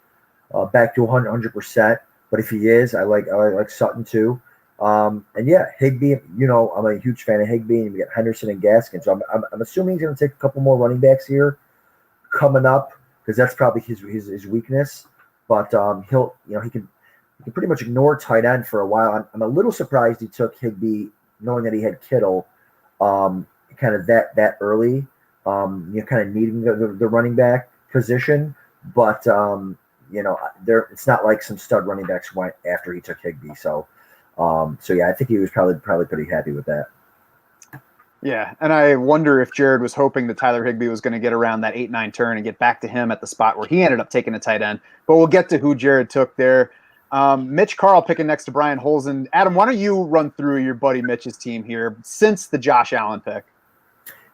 back to 100%. But if he is, I like Sutton too. And yeah, Higbee. I'm a huge fan of Higbee, and we got Henderson and Gaskin. So I'm assuming he's going to take a couple more running backs here coming up, because that's probably his weakness. But he can pretty much ignore tight end for a while. I'm a little surprised he took Higbee, knowing that he had Kittle, kind of that early. Kind of needing the running back position, but it's not like some stud running backs went after he took Higbee. So yeah, I think he was probably pretty happy with that. Yeah, and I wonder if Jared was hoping that Tyler Higbee was going to get around that 8-9 turn and get back to him at the spot where he ended up taking a tight end. But we'll get to who Jared took there. Mitch Carl picking next to Brian Holzen. Adam, why don't you run through your buddy Mitch's team here since the Josh Allen pick?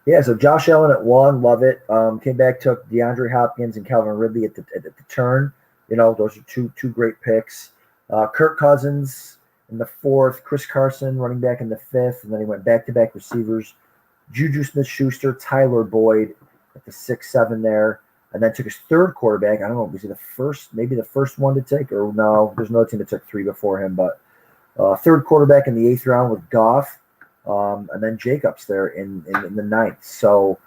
Yeah, so Josh Allen at 1, love it. Came back, took DeAndre Hopkins and Calvin Ridley at the turn. Those are two great picks. Kirk Cousins in the 4th, Chris Carson running back in the 5th, and then he went back-to-back receivers. Juju Smith-Schuster, Tyler Boyd at the 6, 7 there, and then took his 3rd quarterback. I don't know, was he maybe the first one to take, or no? There's another team that took 3 before him, but 3rd quarterback in the 8th round with Goff. And then Jacobs there in the 9th. So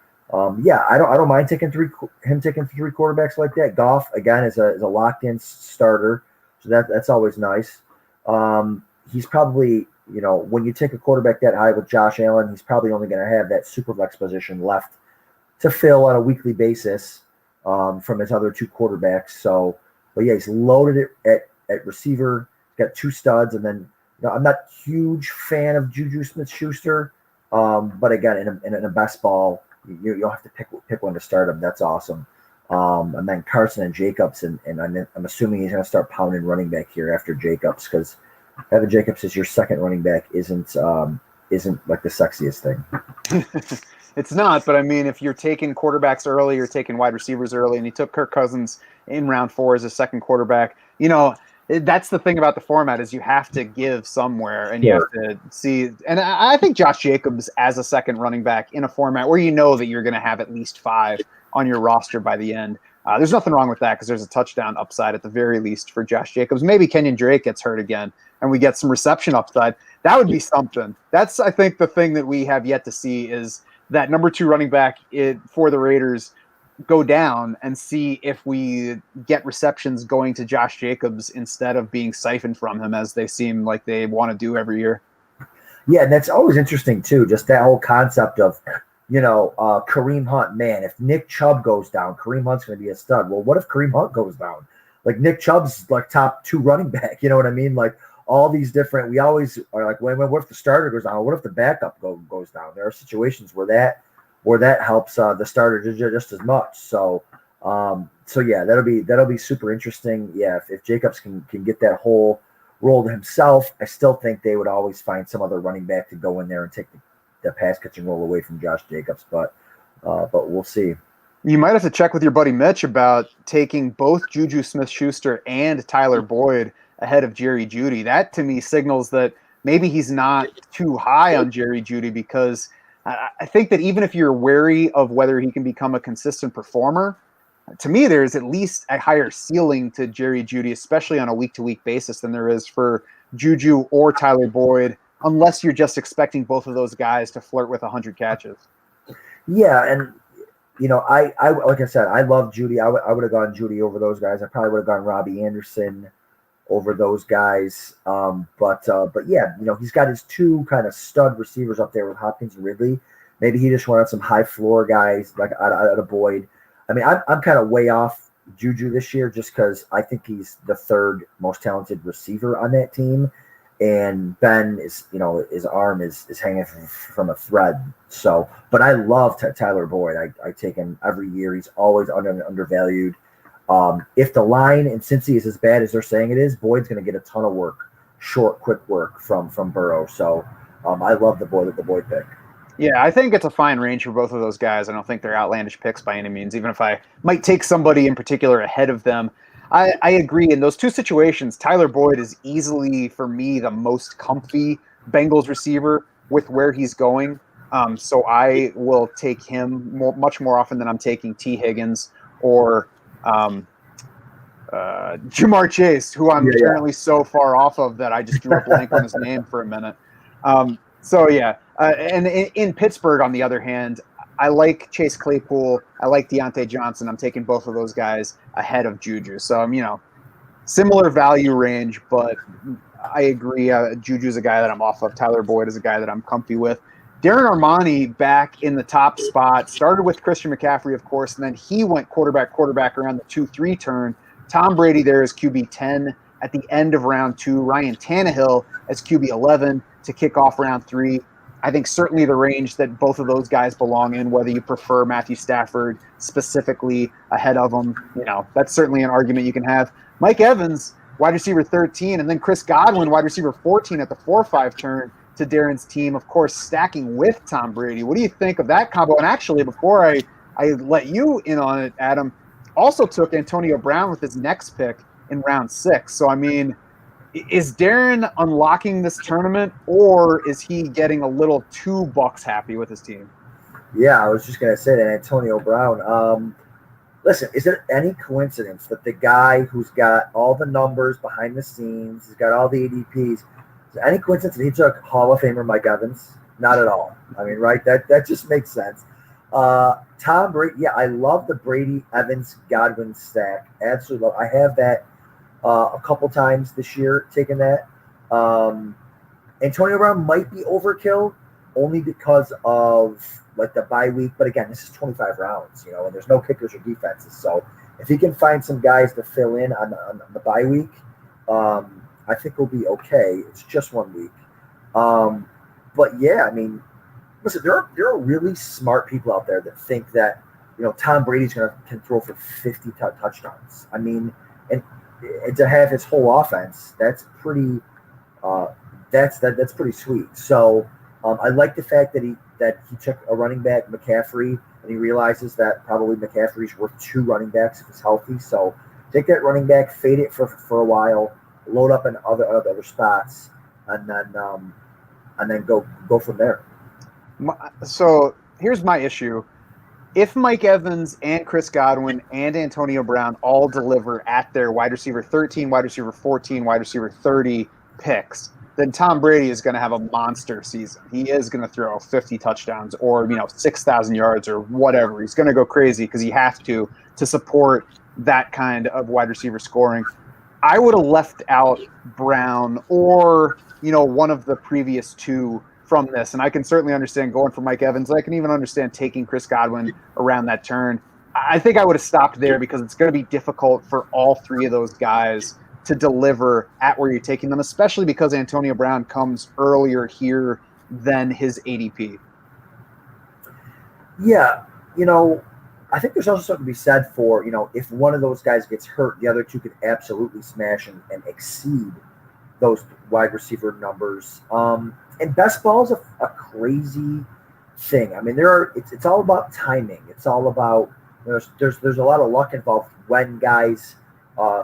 yeah, I don't mind taking 3 quarterbacks like that. Goff again is a locked in starter, so that's always nice. He's probably, when you take a quarterback that high with Josh Allen, he's probably only going to have that superflex position left to fill on a weekly basis from his other 2 quarterbacks. So, but yeah, he's loaded it at receiver. He's got 2 studs, and then. I'm not a huge fan of Juju Smith-Schuster, but again, in a best ball, you'll have to pick one to start him. That's awesome. And then Carson and Jacobs, and I'm assuming he's going to start pounding running back here after Jacobs, because having Jacobs as your 2nd running back isn't like the sexiest thing. It's not, but I mean, if you're taking quarterbacks early, you're taking wide receivers early, and he took Kirk Cousins in round 4 as a 2nd quarterback, that's the thing about the format is you have to give somewhere, and you have to see. And I think Josh Jacobs as a 2nd running back in a format where that you're going to have at least 5 on your roster by the end. There's nothing wrong with that, because there's a touchdown upside at the very least for Josh Jacobs. Maybe Kenyon Drake gets hurt again and we get some reception upside. That would be something. That's, I think, the thing that we have yet to see is that number 2 running back for the Raiders go down, and see if we get receptions going to Josh Jacobs instead of being siphoned from him, as they seem like they want to do every year. Yeah, and that's always interesting too, just that whole concept of, Kareem Hunt. Man, if Nick Chubb goes down, Kareem Hunt's going to be a stud. Well, what if Kareem Hunt goes down? Like, Nick Chubb's like top 2 running back, you know what I mean? Like, all these different, we always are like, what if the starter goes down? What if the backup goes down? There are situations where that helps the starter just as much. So yeah, that'll be super interesting. Yeah, if Jacobs can get that whole role to himself, I still think they would always find some other running back to go in there and take the pass catching role away from Josh Jacobs. But we'll see. You might have to check with your buddy Mitch about taking both Juju Smith-Schuster and Tyler Boyd ahead of Jerry Jeudy. That to me signals that maybe he's not too high on Jerry Jeudy, because I think that even if you're wary of whether he can become a consistent performer, to me, there's at least a higher ceiling to Jerry Jeudy, especially on a week-to-week basis, than there is for Juju or Tyler Boyd, unless you're just expecting both of those guys to flirt with 100 catches. Yeah, and I like I said, I love Jeudy. I would have gone Jeudy over those guys. I probably would have gone Robbie Anderson over those guys. But yeah, he's got his 2 kind of stud receivers up there with Hopkins and Ridley. Maybe he just wanted some high floor guys like out of Boyd. I mean, I'm kind of way off Juju this year just because I think he's the 3rd most talented receiver on that team. And Ben is, his arm is hanging from a thread. So, but I love Tyler Boyd. I take him every year. He's always undervalued. If the line in Cincy is as bad as they're saying it is, Boyd's going to get a ton of work, quick work from Burrow. So I love the Boyd pick. Yeah, I think it's a fine range for both of those guys. I don't think they're outlandish picks by any means, even if I might take somebody in particular ahead of them. I agree. In those two situations, Tyler Boyd is easily, for me, the most comfy Bengals receiver with where he's going. So I will take him much more often than I'm taking T. Higgins or Jamar Chase, who I'm currently so far off of that I just drew a blank on his name for a minute. And in Pittsburgh, on the other hand, I like Chase Claypool. I like Deontay Johnson. I'm taking both of those guys ahead of Juju. So I'm, similar value range, but I agree. Juju's a guy that I'm off of. Tyler Boyd is a guy that I'm comfy with. Darren Armani back in the top spot, started with Christian McCaffrey, of course, and then he went quarterback around the 2-3 turn. Tom Brady there is QB 10 at the end of round 2. Ryan Tannehill as QB 11 to kick off round 3. I think certainly the range that both of those guys belong in, whether you prefer Matthew Stafford specifically ahead of them, that's certainly an argument you can have. Mike Evans, wide receiver 13, and then Chris Godwin, wide receiver 14 at the 4-5 turn to Darren's team, of course, stacking with Tom Brady. What do you think of that combo? And actually, before I let you in on it, Adam, also took Antonio Brown with his next pick in round 6. So, is Darren unlocking this tournament, or is he getting a little too Bucks happy with his team? Yeah, I was just going to say that Antonio Brown. Listen, is it any coincidence that the guy who's got all the numbers behind the scenes, he's got all the ADPs, is it any coincidence that he took Hall of Famer Mike Evans? Not at all. Right? That just makes sense. Tom Brady, yeah, I love the Brady, Evans, Godwin stack. Absolutely love. I have that a couple times this year, taking that. Antonio Brown might be overkill only because of the bye week. But again, this is 25 rounds, and there's no kickers or defenses. So if he can find some guys to fill in on the bye week, I think we'll be okay. It's just 1 week. But yeah, listen, there are really smart people out there that think that, Tom Brady's can throw for 50 touchdowns. And to have his whole offense, that's pretty that's pretty sweet. So I like the fact that he took a running back, McCaffrey, and he realizes that probably McCaffrey's worth 2 running backs if he's healthy. So take that running back, fade it for a while, load up in other spots, and then go from there. So here's my issue. If Mike Evans and Chris Godwin and Antonio Brown all deliver at their wide receiver 13, wide receiver 14, wide receiver 30 picks, then Tom Brady is going to have a monster season. He is going to throw 50 touchdowns or 6,000 yards or whatever. He's going to go crazy because he has to support that kind of wide receiver scoring. I would have left out Brown or one of the previous 2 from this, and I can certainly understand going for Mike Evans. I can even understand taking Chris Godwin around that turn. I think I would have stopped there because it's going to be difficult for all 3 of those guys to deliver at where you're taking them, especially because Antonio Brown comes earlier here than his ADP. Yeah, I think there's also something to be said for, if one of those guys gets hurt, the other 2 could absolutely smash and exceed those wide receiver numbers. And best ball is a crazy thing. It's all about timing. It's all about there's a lot of luck involved when guys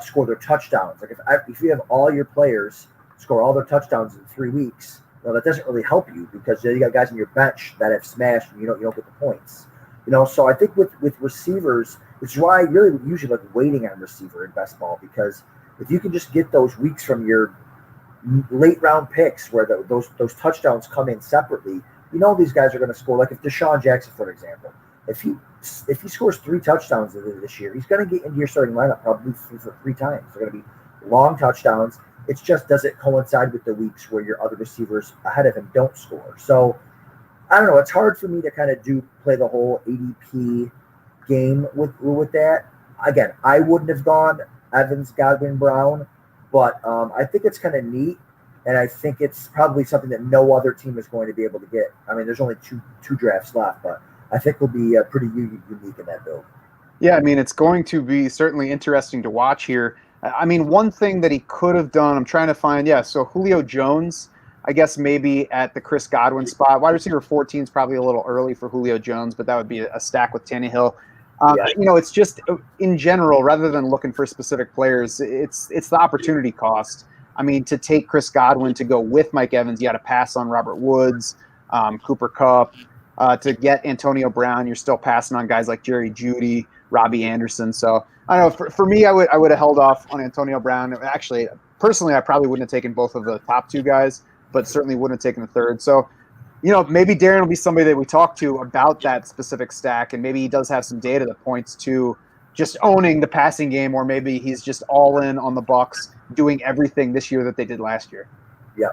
score their touchdowns. If you have all your players score all their touchdowns in 3 weeks, that doesn't really help you because you got guys on your bench that have smashed and you don't get the points. So I think with receivers, which is why I really usually like waiting on receiver in best ball, because if you can just get those weeks from your late round picks where those touchdowns come in separately, these guys are going to score. Like if Deshaun Jackson, for example, if he scores 3 touchdowns this year, he's going to get into your starting lineup probably 3 times. They're going to be long touchdowns. It's just doesn't coincide with the weeks where your other receivers ahead of him don't score. So I don't know. It's hard for me to kind of play the whole ADP game with that. Again, I wouldn't have gone Evans, Godwin, Brown. But I think it's kind of neat, and I think it's probably something that no other team is going to be able to get. There's only two drafts left, but I think we'll be pretty unique in that build. Yeah, it's going to be certainly interesting to watch here. One thing that he could have done, I'm trying to find, so Julio Jones, I guess maybe at the Chris Godwin spot. Wide receiver 14 is probably a little early for Julio Jones, but that would be a stack with Tannehill. It's just in general, rather than looking for specific players, it's the opportunity cost. I mean, to take Chris Godwin to go with Mike Evans, you got to pass on Robert Woods, Cooper Kupp. To get Antonio Brown, you're still passing on guys like Jerry Jeudy, Robbie Anderson. So I don't know. For me, I would have held off on Antonio Brown. Actually, personally, I probably wouldn't have taken both of the top two guys, but certainly wouldn't have taken the third. So, maybe Darren will be somebody that we talk to about that specific stack, and maybe he does have some data that points to just owning the passing game, or maybe he's just all in on the Bucs, doing everything this year that they did last year. Yeah.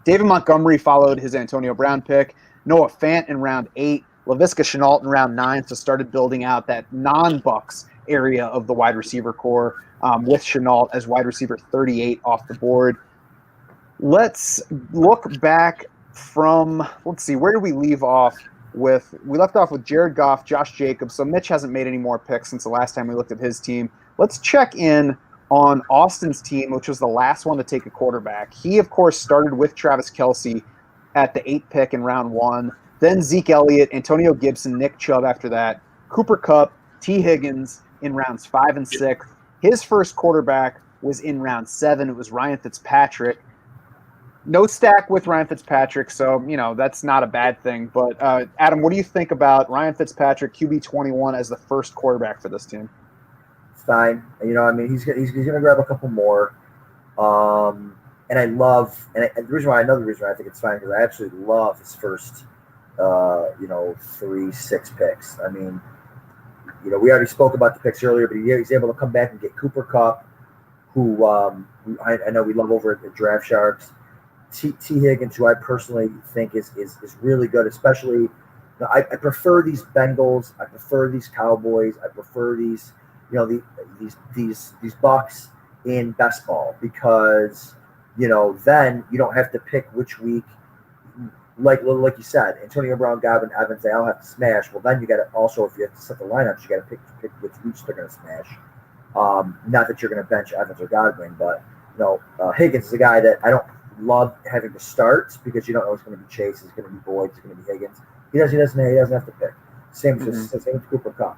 David Montgomery followed his Antonio Brown pick. Noah Fant in round 8. Laviska Shenault in round 9. So started building out that non-Bucs area of the wide receiver core with Shenault as wide receiver 38 off the board. Let's look back let's see, where did we leave off with? We left off with Jared Goff, Josh Jacobs. So Mitch hasn't made any more picks since the last time we looked at his team. Let's check in on Austin's team, which was the last one to take a quarterback. He, of course, started with Travis Kelsey at the 8th pick in round 1. Then Zeke Elliott, Antonio Gibson, Nick Chubb after that. Cooper Kupp, T. Higgins in rounds 5 and 6. His first quarterback was in round 7. It was Ryan Fitzpatrick. No stack with Ryan Fitzpatrick, so, that's not a bad thing. But, Adam, what do you think about Ryan Fitzpatrick, QB 21, as the first quarterback for this team? It's fine. He's going to grab a couple more. And I love, and the reason why I think it's fine, because I absolutely love his first, 3-6 picks. I mean, we already spoke about the picks earlier, but he's able to come back and get Cooper Kupp, who I know we love over at the Draft Sharks. T. Higgins, who I personally think is really good, especially. I prefer these Bengals. I prefer these Cowboys. I prefer these, these Bucks in best ball, because then you don't have to pick which week. Like you said, Antonio Brown, Godwin, Evans, they all have to smash. Well, then you got to also, if you have to set the lineups, you got to pick which weeks they're going to smash. Not that you're going to bench Evans or Godwin, but Higgins is a guy that I don't love having to start, because you don't know it's going to be Chase, it's going to be Boyd, it's going to be Higgins. He doesn't have to pick. Same with Cooper Kupp.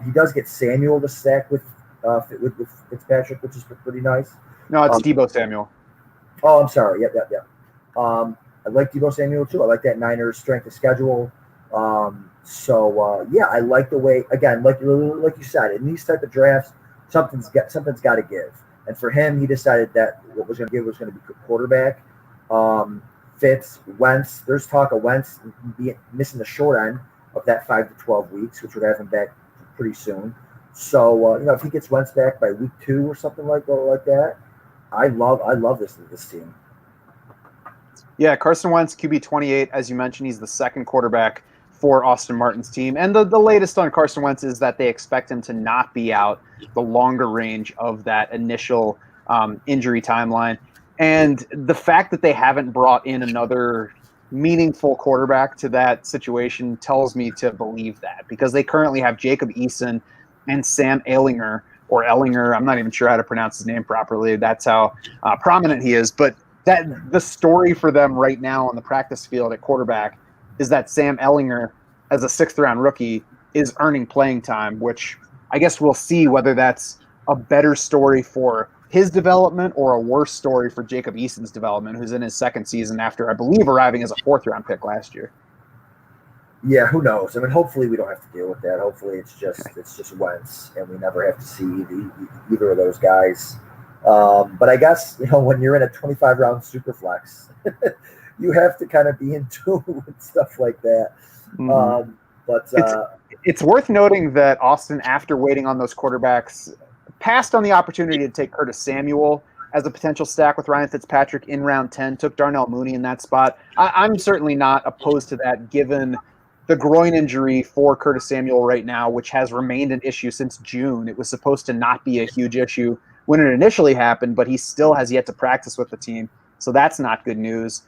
He does get Samuel to stack with Fitzpatrick, which is pretty nice. No, it's Deebo Samuel. Oh, I'm sorry. Yep. I like Deebo Samuel too. I like that Niners strength of schedule. I like the way, again, like you said, in these type of drafts, something's got to give. And for him, he decided that what was going to give was going to be quarterback. Fitz, Wentz. There's talk of Wentz missing the short end of that 5 to 12 weeks, which would have him back pretty soon. So if he gets Wentz back by week 2 or something like that, I love this team. Yeah, Carson Wentz, QB 28, as you mentioned, he's the second quarterback for Austin Martin's team. And the latest on Carson Wentz is that they expect him to not be out the longer range of that initial injury timeline. And the fact that they haven't brought in another meaningful quarterback to that situation tells me to believe that, because they currently have Jacob Eason and Sam Ehlinger, or Ellinger. I'm not even sure how to pronounce his name properly. That's how prominent he is. But that the story for them right now on the practice field at quarterback is that Sam Ehlinger, as a 6th-round rookie, is earning playing time, which I guess we'll see whether that's a better story for his development or a worse story for Jacob Eason's development, who's in his second season after, I believe, arriving as a 4th-round pick last year. Yeah, who knows? I mean, hopefully we don't have to deal with that. Hopefully it's just Wentz, and we never have to see either of those guys. But I guess, when you're in a 25-round superflex, you have to kind of be in tune with stuff like that. It's worth noting that Austin, after waiting on those quarterbacks, passed on the opportunity to take Curtis Samuel as a potential stack with Ryan Fitzpatrick in round 10, took Darnell Mooney in that spot. I'm certainly not opposed to that, given the groin injury for Curtis Samuel right now, which has remained an issue since June. It was supposed to not be a huge issue when it initially happened, but he still has yet to practice with the team. So that's not good news.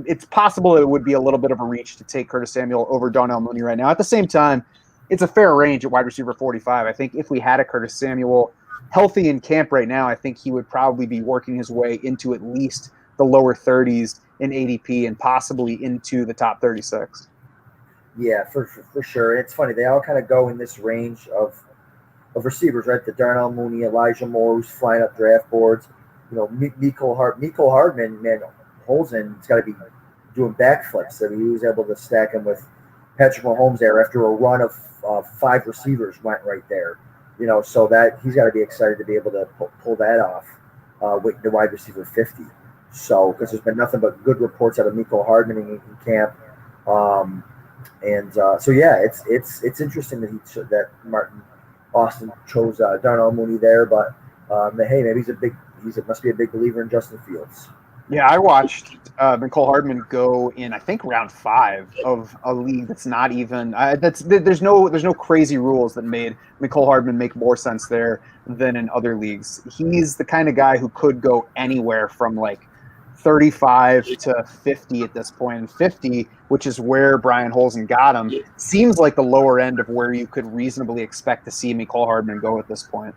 It's possible it would be a little bit of a reach to take Curtis Samuel over Darnell Mooney right now. At the same time, it's a fair range at wide receiver 45. I think if we had a Curtis Samuel healthy in camp right now, I think he would probably be working his way into at least the lower 30s in ADP and possibly into the top 36. Yeah, for sure. And it's funny, they all kind of go in this range of receivers, right? The Darren Armani, Elijah Moore, who's flying up draft boards. Mecole Hardman, man, Holzen's got to be doing backflips. I mean, he was able to stack him with Patrick Mahomes there after a run of 5 receivers went right there. So that he's got to be excited to be able to pull that off with the wide receiver 50. So, because there's been nothing but good reports out of Mecole Hardman in camp. So yeah, it's interesting that Martin Austin chose Darnell Mooney there, but hey, maybe must be a big believer in Justin Fields. Yeah, I watched Mecole Hardman go in, I think, round 5 of a league that's not even there's no crazy rules that made Mecole Hardman make more sense there than in other leagues. He's the kind of guy who could go anywhere from like 35 to 50 at this point, and 50, which is where Brian Holzen got him, seems like the lower end of where you could reasonably expect to see Mecole Hardman go at this point.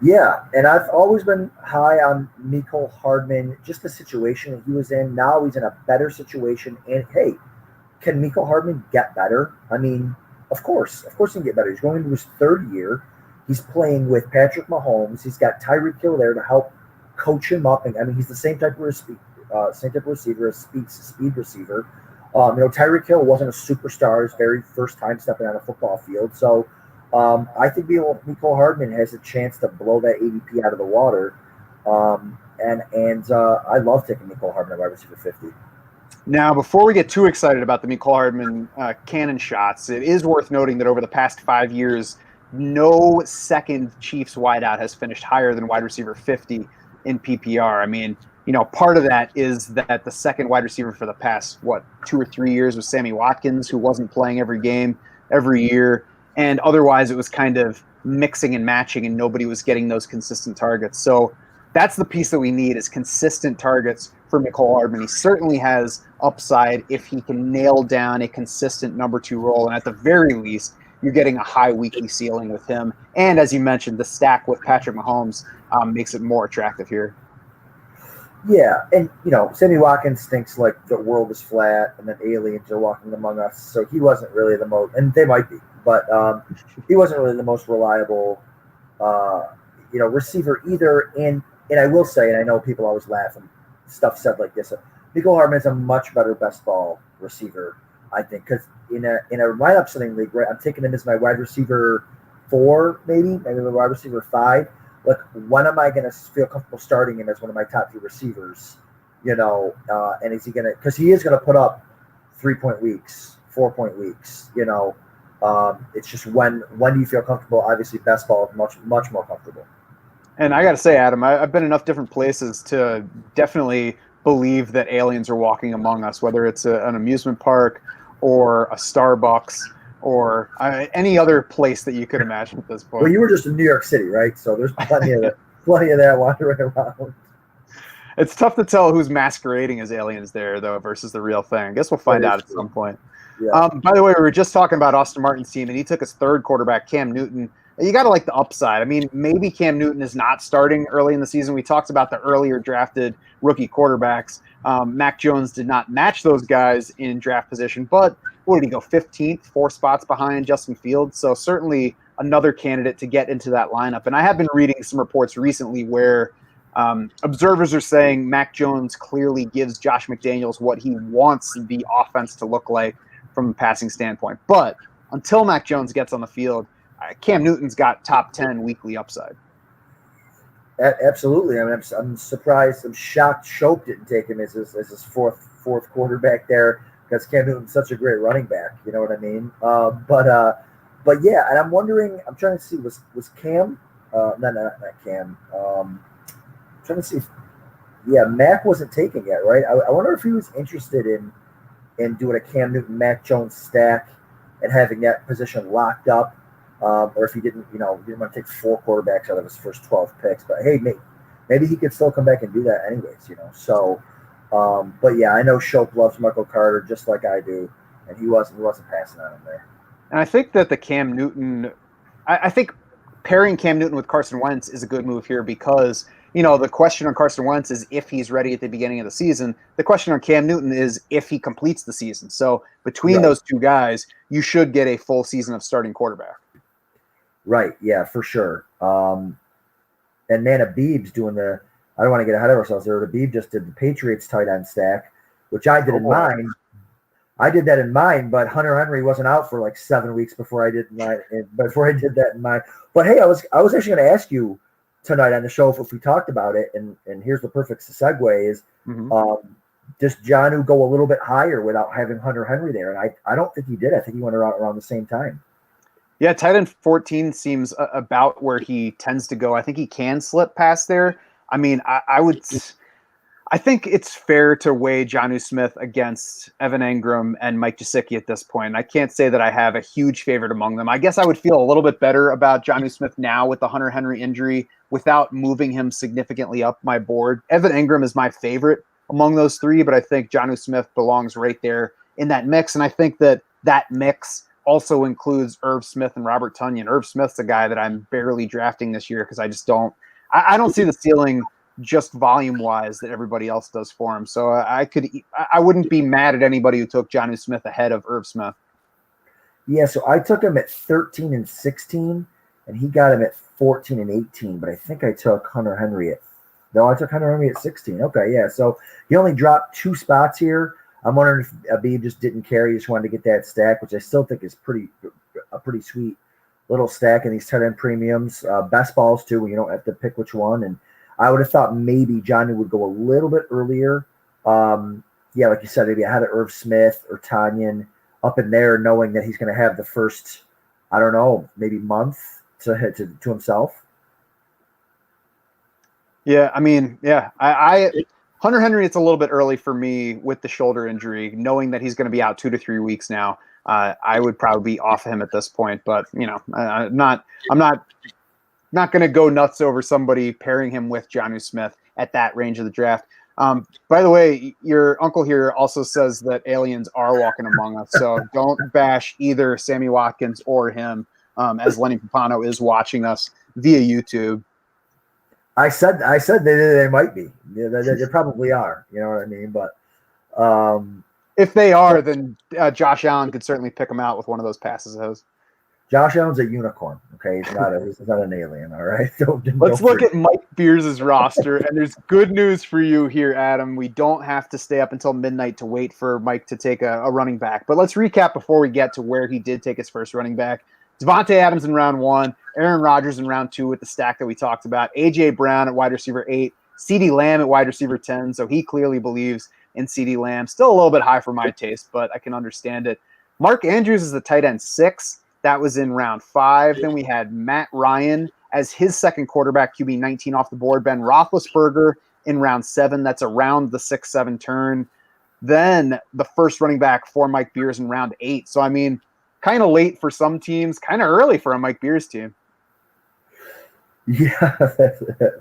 Yeah, and I've always been high on Mecole Hardman, just the situation that he was in. Now he's in a better situation, and hey, can Mecole Hardman get better? I mean, of course he can get better. He's going into his 3rd year. He's playing with Patrick Mahomes. He's got Tyreek Hill there to help coach him up, and I mean he's the same type of receiver, a speed receiver. Tyreek Hill wasn't a superstar his very first time stepping on a football field, so I think Mecole Hardman has a chance to blow that ADP out of the water, and I love taking Mecole Hardman at wide receiver 50. Now, before we get too excited about the Mecole Hardman cannon shots, it is worth noting that over the past 5 years, no second Chiefs wideout has finished higher than wide receiver 50 in PPR. I mean, part of that is that the second wide receiver for the past, 2 or 3 years was Sammy Watkins, who wasn't playing every game, every year. And otherwise it was kind of mixing and matching and nobody was getting those consistent targets. So that's the piece that we need, is consistent targets for Mecole Hardman. He certainly has upside if he can nail down a consistent number 2 role. And at the very least, you're getting a high weekly ceiling with him. And as you mentioned, the stack with Patrick Mahomes makes it more attractive here. Yeah, and Sammy Watkins thinks like the world is flat and that aliens are walking among us. So he wasn't really the most, and they might be, but he wasn't really the most reliable, receiver either. And I will say, and I know people always laugh and stuff said like this, Mecole Hardman is a much better best ball receiver, I think, because in a lineup setting league, right, I'm taking him as my wide receiver 4, maybe the wide receiver 5. Like, when am I going to feel comfortable starting him as one of my top 3 receivers? And is he going to? Because he is going to put up 3-point weeks, 4-point weeks. It's just when do you feel comfortable? Obviously, best ball is much more comfortable. And I got to say, Adam, I've been enough different places to definitely believe that aliens are walking among us, whether it's an amusement park or a Starbucks or any other place that you could imagine at this point. Well, you were just in New York City, right? So there's plenty of that wandering around. It's tough to tell who's masquerading as aliens there, though, versus the real thing. I guess we'll find out at some point. Yeah. By the way, we were just talking about Austin Martin's team, and he took his 3rd quarterback, Cam Newton. You got to like the upside. I mean, maybe Cam Newton is not starting early in the season. We talked about the earlier drafted rookie quarterbacks. Mac Jones did not match those guys in draft position, but where did he go? 15th, 4 spots behind Justin Fields. So certainly another candidate to get into that lineup. And I have been reading some reports recently where observers are saying Mac Jones clearly gives Josh McDaniels what he wants the offense to look like from a passing standpoint. But until Mac Jones gets on the field, Cam Newton's got top 10 weekly upside. Absolutely. I mean, I'm surprised. I'm shocked Shope didn't take him as his fourth quarterback there, because Cam Newton's such a great running back. You know what I mean? But yeah, and I'm wondering. I'm trying to see was Cam? Not Cam. I'm trying to see. Mac wasn't taken yet, right? I wonder if he was interested in doing a Cam Newton Mac Jones stack and having that position locked up. Or if he didn't want to take 4 quarterbacks out of his first 12 picks. But hey, maybe he could still come back and do that anyways, So, but yeah, I know Shope loves Michael Carter just like I do, and he wasn't passing on him there. And I think that the Cam Newton, I think pairing Cam Newton with Carson Wentz is a good move here, because the question on Carson Wentz is if he's ready at the beginning of the season. The question on Cam Newton is if he completes the season. So between those two guys, you should get a full season of starting quarterback. Right. Yeah, for sure. And man, Abib's doing I don't want to get ahead of ourselves there. Rabib just did the Patriots tight end stack, which I did in mine. I did that in mine, but Hunter Henry wasn't out for like 7 weeks before I did that in mine. But hey, I was actually going to ask you tonight on the show if we talked about it, and here's the perfect segue is does Jonnu go a little bit higher without having Hunter Henry there? And I don't think he did. I think he went around the same time. Yeah, tight end 14 seems about where he tends to go. I think he can slip past there. I mean, I think it's fair to weigh Jonnu Smith against Evan Engram and Mike Gesicki at this point. I can't say that I have a huge favorite among them. I guess I would feel a little bit better about Jonnu Smith now with the Hunter Henry injury without moving him significantly up my board. Evan Engram is my favorite among those three, but I think Jonnu Smith belongs right there in that mix. And I think that mix also includes Irv Smith and Robert Tonyan. Irv Smith's a guy that I'm barely drafting this year because I just don't see the ceiling just volume-wise that everybody else does for him. So I wouldn't be mad at anybody who took Jonnu Smith ahead of Irv Smith. Yeah, so I took him at 13 and 16, and he got him at 14 and 18, but I think I took Hunter Henry I took Hunter Henry at 16. Okay, yeah, so he only dropped 2 spots here. I'm wondering if Abib just didn't care. He just wanted to get that stack, which I still think is a pretty sweet little stack in these tight end premiums. Best balls, too, when you don't have to pick which one, and I would have thought maybe Jonnu would go a little bit earlier. Yeah, like you said, maybe I had Irv Smith or Tonyan up in there, knowing that he's going to have the first, I don't know, maybe month to himself. Yeah, I mean, yeah, I Hunter Henry, it's a little bit early for me with the shoulder injury, knowing that he's going to be out 2 to 3 weeks now. I would probably be off him at this point, but I'm not going to go nuts over somebody pairing him with Jonnu Smith at that range of the draft. By the way, your uncle here also says that aliens are walking among us, so don't bash either Sammy Watkins or him, as Lenny Papano is watching us via YouTube. I said they might be. Yeah, they probably are. You know what I mean? But if they are, then Josh Allen could certainly pick them out with one of those passes. Josh Allen's a unicorn. Okay, he's not an alien. All right. Let's look at Mike Beers' roster, and there's good news for you here, Adam. We don't have to stay up until midnight to wait for Mike to take a running back. But let's recap before we get to where he did take his first running back. Devontae Adams in round 1, Aaron Rodgers in round 2 with the stack that we talked about, A.J. Brown at wide receiver 8, CeeDee Lamb at wide receiver 10. So he clearly believes in CeeDee Lamb. Still a little bit high for my taste, but I can understand it. Mark Andrews is the tight end 6. That was in round 5. Then we had Matt Ryan as his second quarterback, QB 19 off the board. Ben Roethlisberger in round 7. That's around the 6-7 turn. Then the first running back for Mike Beers in round 8. So, I mean, kind of late for some teams, kind of early for a Mike Beers team. Yeah,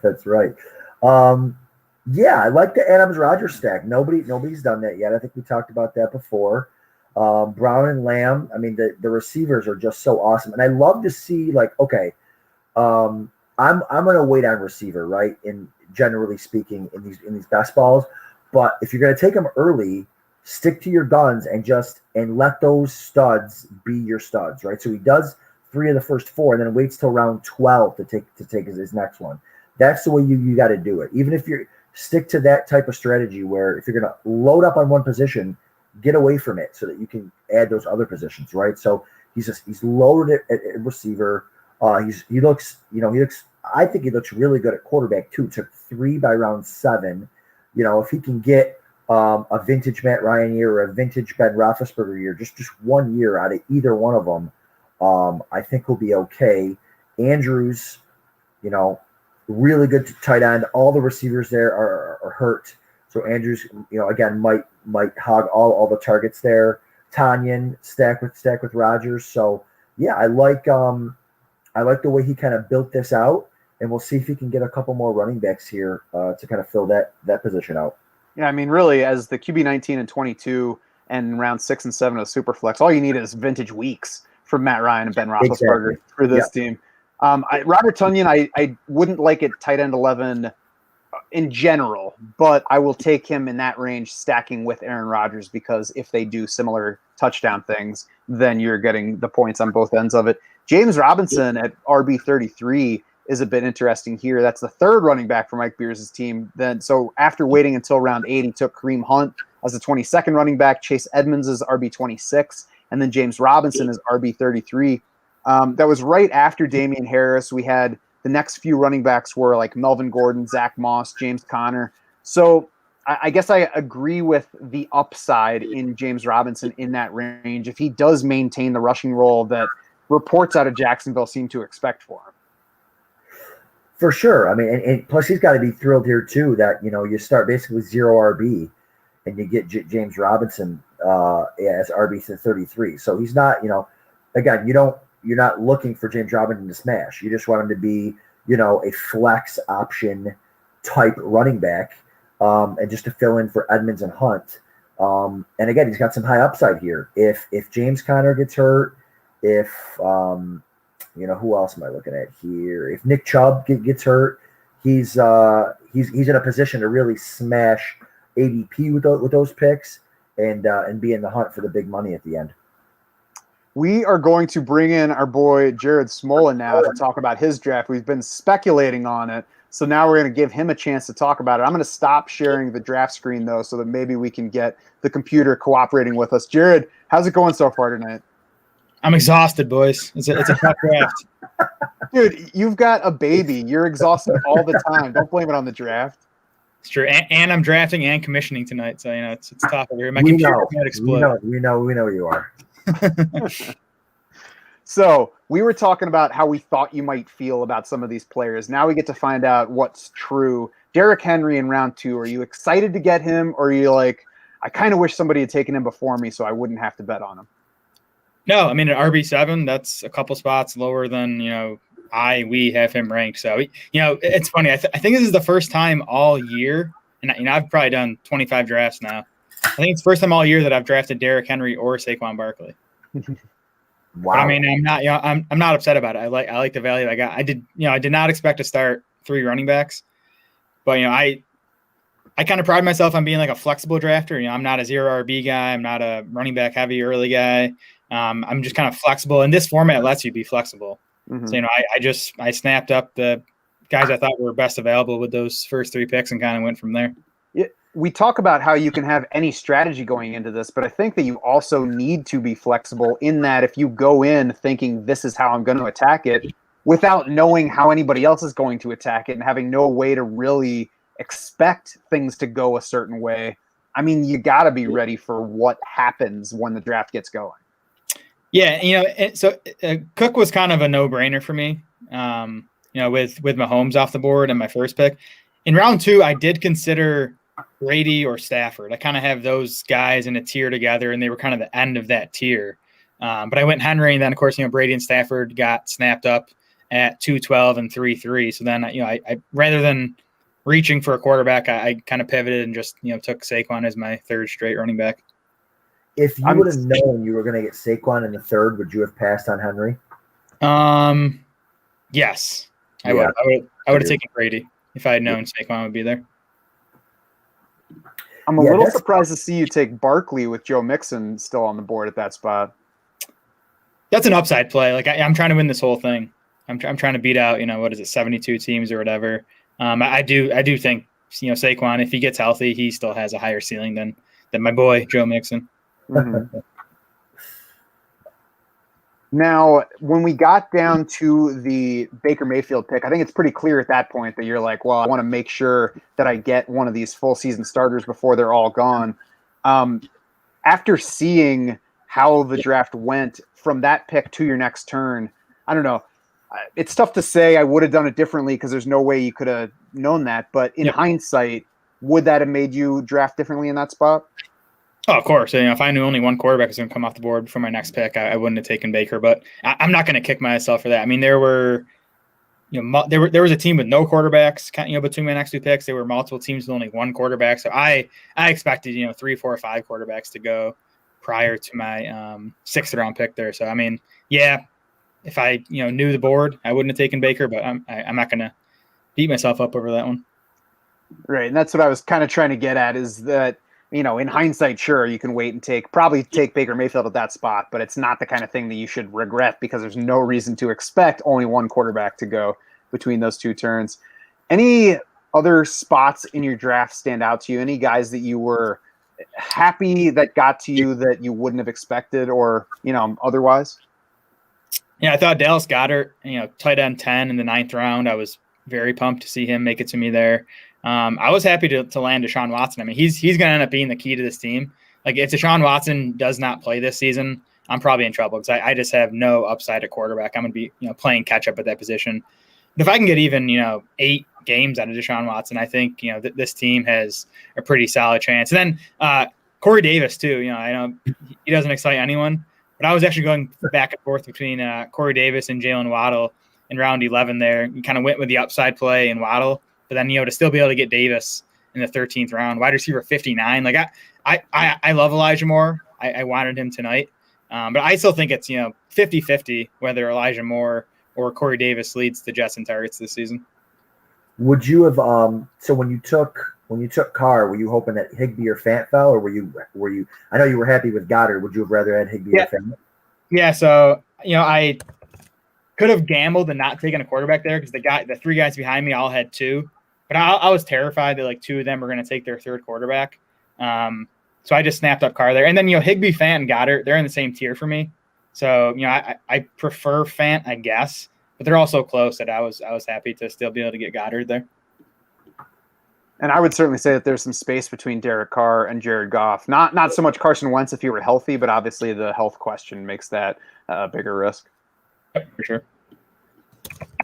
that's right. Yeah, I like the Adams-Rodgers stack. Nobody's done that yet. I think we talked about that before. Brown and Lamb, I mean, the receivers are just so awesome. And I love to see, like, okay, I'm going to wait on receiver, right, in generally speaking, in these best balls. But if you're going to take them early, stick to your guns and let those studs be your studs, right? So he does 3 of the first 4 and then waits till round 12 to take his next one. That's the way you got to do it. Even if you stick to that type of strategy where if you're going to load up on one position, get away from it so that you can add those other positions, right? So he's loaded at receiver. I think he looks really good at quarterback too. Took 3 by round 7. If he can get a vintage Matt Ryan year or a vintage Ben Roethlisberger year, just 1 year out of either one of them, I think he'll be okay. Andrews, really good tight end. All the receivers there are hurt. So Andrews, again, might hog all the targets there. Tonyan stack with Rodgers. So yeah, I like the way he kind of built this out, and we'll see if he can get a couple more running backs here to kind of fill that position out. Yeah, I mean, really, as the QB 19 and 22 and round 6 and 7 of Superflex, all you need is vintage weeks from Matt Ryan and Ben Roethlisberger for this team. Robert Tonyan, I wouldn't like it tight end 11 in general, but I will take him in that range, stacking with Aaron Rodgers, because if they do similar touchdown things, then you're getting the points on both ends of it. James Robinson at RB33 is a bit interesting here. That's the third running back for Mike Beers' team. Then, so after waiting until round 8, he took Kareem Hunt as the 22nd running back, Chase Edmonds is RB26, and then James Robinson is RB33. That was right after Damian Harris. We had the next few running backs were like Melvin Gordon, Zach Moss, James Conner. So I guess I agree with the upside in James Robinson in that range if he does maintain the rushing role that reports out of Jacksonville seem to expect for him. For sure. I mean, and plus he's got to be thrilled here too that, you start basically with 0 RB and you get James Robinson as RB 33. So he's not, again, you're not looking for James Robinson to smash. You just want him to be, a flex option type running back, and just to fill in for Edmonds and Hunt. And again, he's got some high upside here. If James Conner gets hurt, if who else am I looking at here? If Nick Chubb gets hurt, he's in a position to really smash ADP with those picks and be in the hunt for the big money at the end. We are going to bring in our boy Jared Smola now to talk about his draft. We've been speculating on it, so now we're going to give him a chance to talk about it. I'm going to stop sharing the draft screen, though, so that maybe we can get the computer cooperating with us. Jared, how's it going so far tonight? I'm exhausted, boys. It's a tough draft. Dude, you've got a baby. You're exhausted all the time. Don't blame it on the draft. It's true. And I'm drafting and commissioning tonight, so it's tough over here. My computer might explode. We know you are. So we were talking about how we thought you might feel about some of these players. Now we get to find out what's true. Derrick Henry in round 2, are you excited to get him, or are you like, I kind of wish somebody had taken him before me so I wouldn't have to bet on him? No, I mean, at RB7, that's a couple spots lower than, we have him ranked. So, it's funny. I think this is the first time all year, and I've probably done 25 drafts now. I think it's the first time all year that I've drafted Derrick Henry or Saquon Barkley. Wow. But, I mean, I'm not upset about it. I like the value I got. I did not expect to start 3 running backs, but I kind of pride myself on being like a flexible drafter. I'm not a 0 RB guy. I'm not a running back heavy early guy. I'm just kind of flexible, and this format lets you be flexible. Mm-hmm. So I snapped up the guys I thought were best available with those first 3 picks and kind of went from there. Yeah, we talk about how you can have any strategy going into this, but I think that you also need to be flexible in that if you go in thinking this is how I'm going to attack it without knowing how anybody else is going to attack it and having no way to really expect things to go a certain way, I mean, you got to be ready for what happens when the draft gets going. Yeah, so Cook was kind of a no-brainer for me, with Mahomes off the board and my first pick. In round 2, I did consider Brady or Stafford. I kind of have those guys in a tier together, and they were kind of the end of that tier. But I went Henry, and then, of course, Brady and Stafford got snapped up at 2-12 and 3-3. So then, I rather than reaching for a quarterback, I kind of pivoted and just, took Saquon as my third straight running back. If you would have known you were going to get Saquon in the 3rd, would you have passed on Henry? Yes, I would. I would have taken Brady if I had known Saquon would be there. I'm a little surprised to see you take Barkley with Joe Mixon still on the board at that spot. That's an upside play. Like I'm trying to win this whole thing. I'm trying to beat out, 72 teams or whatever. I do think, Saquon, if he gets healthy, he still has a higher ceiling than my boy Joe Mixon. Mm-hmm. Now, when we got down to the Baker Mayfield pick, I think it's pretty clear at that point that you're like, well, I want to make sure that I get one of these full season starters before they're all gone. After seeing how the draft went from that pick to your next turn, I don't know. It's tough to say I would have done it differently because there's no way you could have known that. But in hindsight, would that have made you draft differently in that spot? Oh, of course. If I knew only one quarterback was going to come off the board for my next pick, I wouldn't have taken Baker. But I'm not going to kick myself for that. I mean, there were, there was a team with no quarterbacks, between my next 2 picks. There were multiple teams with only one quarterback. So I expected, 3, 4, 5 quarterbacks to go prior to my 6th round pick there. So I mean, yeah, if I knew the board, I wouldn't have taken Baker. But I'm not going to beat myself up over that one. Right, and that's what I was kind of trying to get at is that, in hindsight, sure, you can wait and probably take Baker Mayfield at that spot, but it's not the kind of thing that you should regret because there's no reason to expect only one quarterback to go between those two turns. Any other spots in your draft stand out to you? Any guys that you were happy that got to you that you wouldn't have expected or, otherwise? Yeah, I thought Dallas Goedert, tight end 10 in the 9th round. I was very pumped to see him make it to me there. I was happy to land Deshaun Watson. I mean, he's going to end up being the key to this team. Like, if Deshaun Watson does not play this season, I'm probably in trouble because I just have no upside at quarterback. I'm going to be, playing catch up at that position. But if I can get even, 8 games out of Deshaun Watson, I think, this team has a pretty solid chance. And then Corey Davis, too. I know he doesn't excite anyone, but I was actually going back and forth between Corey Davis and Jalen Waddle in round 11 there. You kind of went with the upside play in Waddle, but then, to still be able to get Davis in the 13th round, wide receiver 59. Like, I love Elijah Moore. I wanted him tonight. But I still think it's, 50-50 whether Elijah Moore or Corey Davis leads the Jets in targets this season. Would you have so when you took Carr, were you hoping that Higbee or Fant fell, or were you I know you were happy with Goddard. Would you have rather had Higbee or Fant? Yeah, so I could have gambled and not taken a quarterback there because the 3 guys behind me all had 2. But I was terrified that like 2 of them were going to take their 3rd quarterback. So I just snapped up Carr there. And then, Higbee, Fant, and Goddard, they're in the same tier for me. So, I prefer Fant, I guess, but they're all so close that I was happy to still be able to get Goddard there. And I would certainly say that there's some space between Derek Carr and Jared Goff. Not so much Carson Wentz if he were healthy, but obviously the health question makes that a bigger risk. For sure.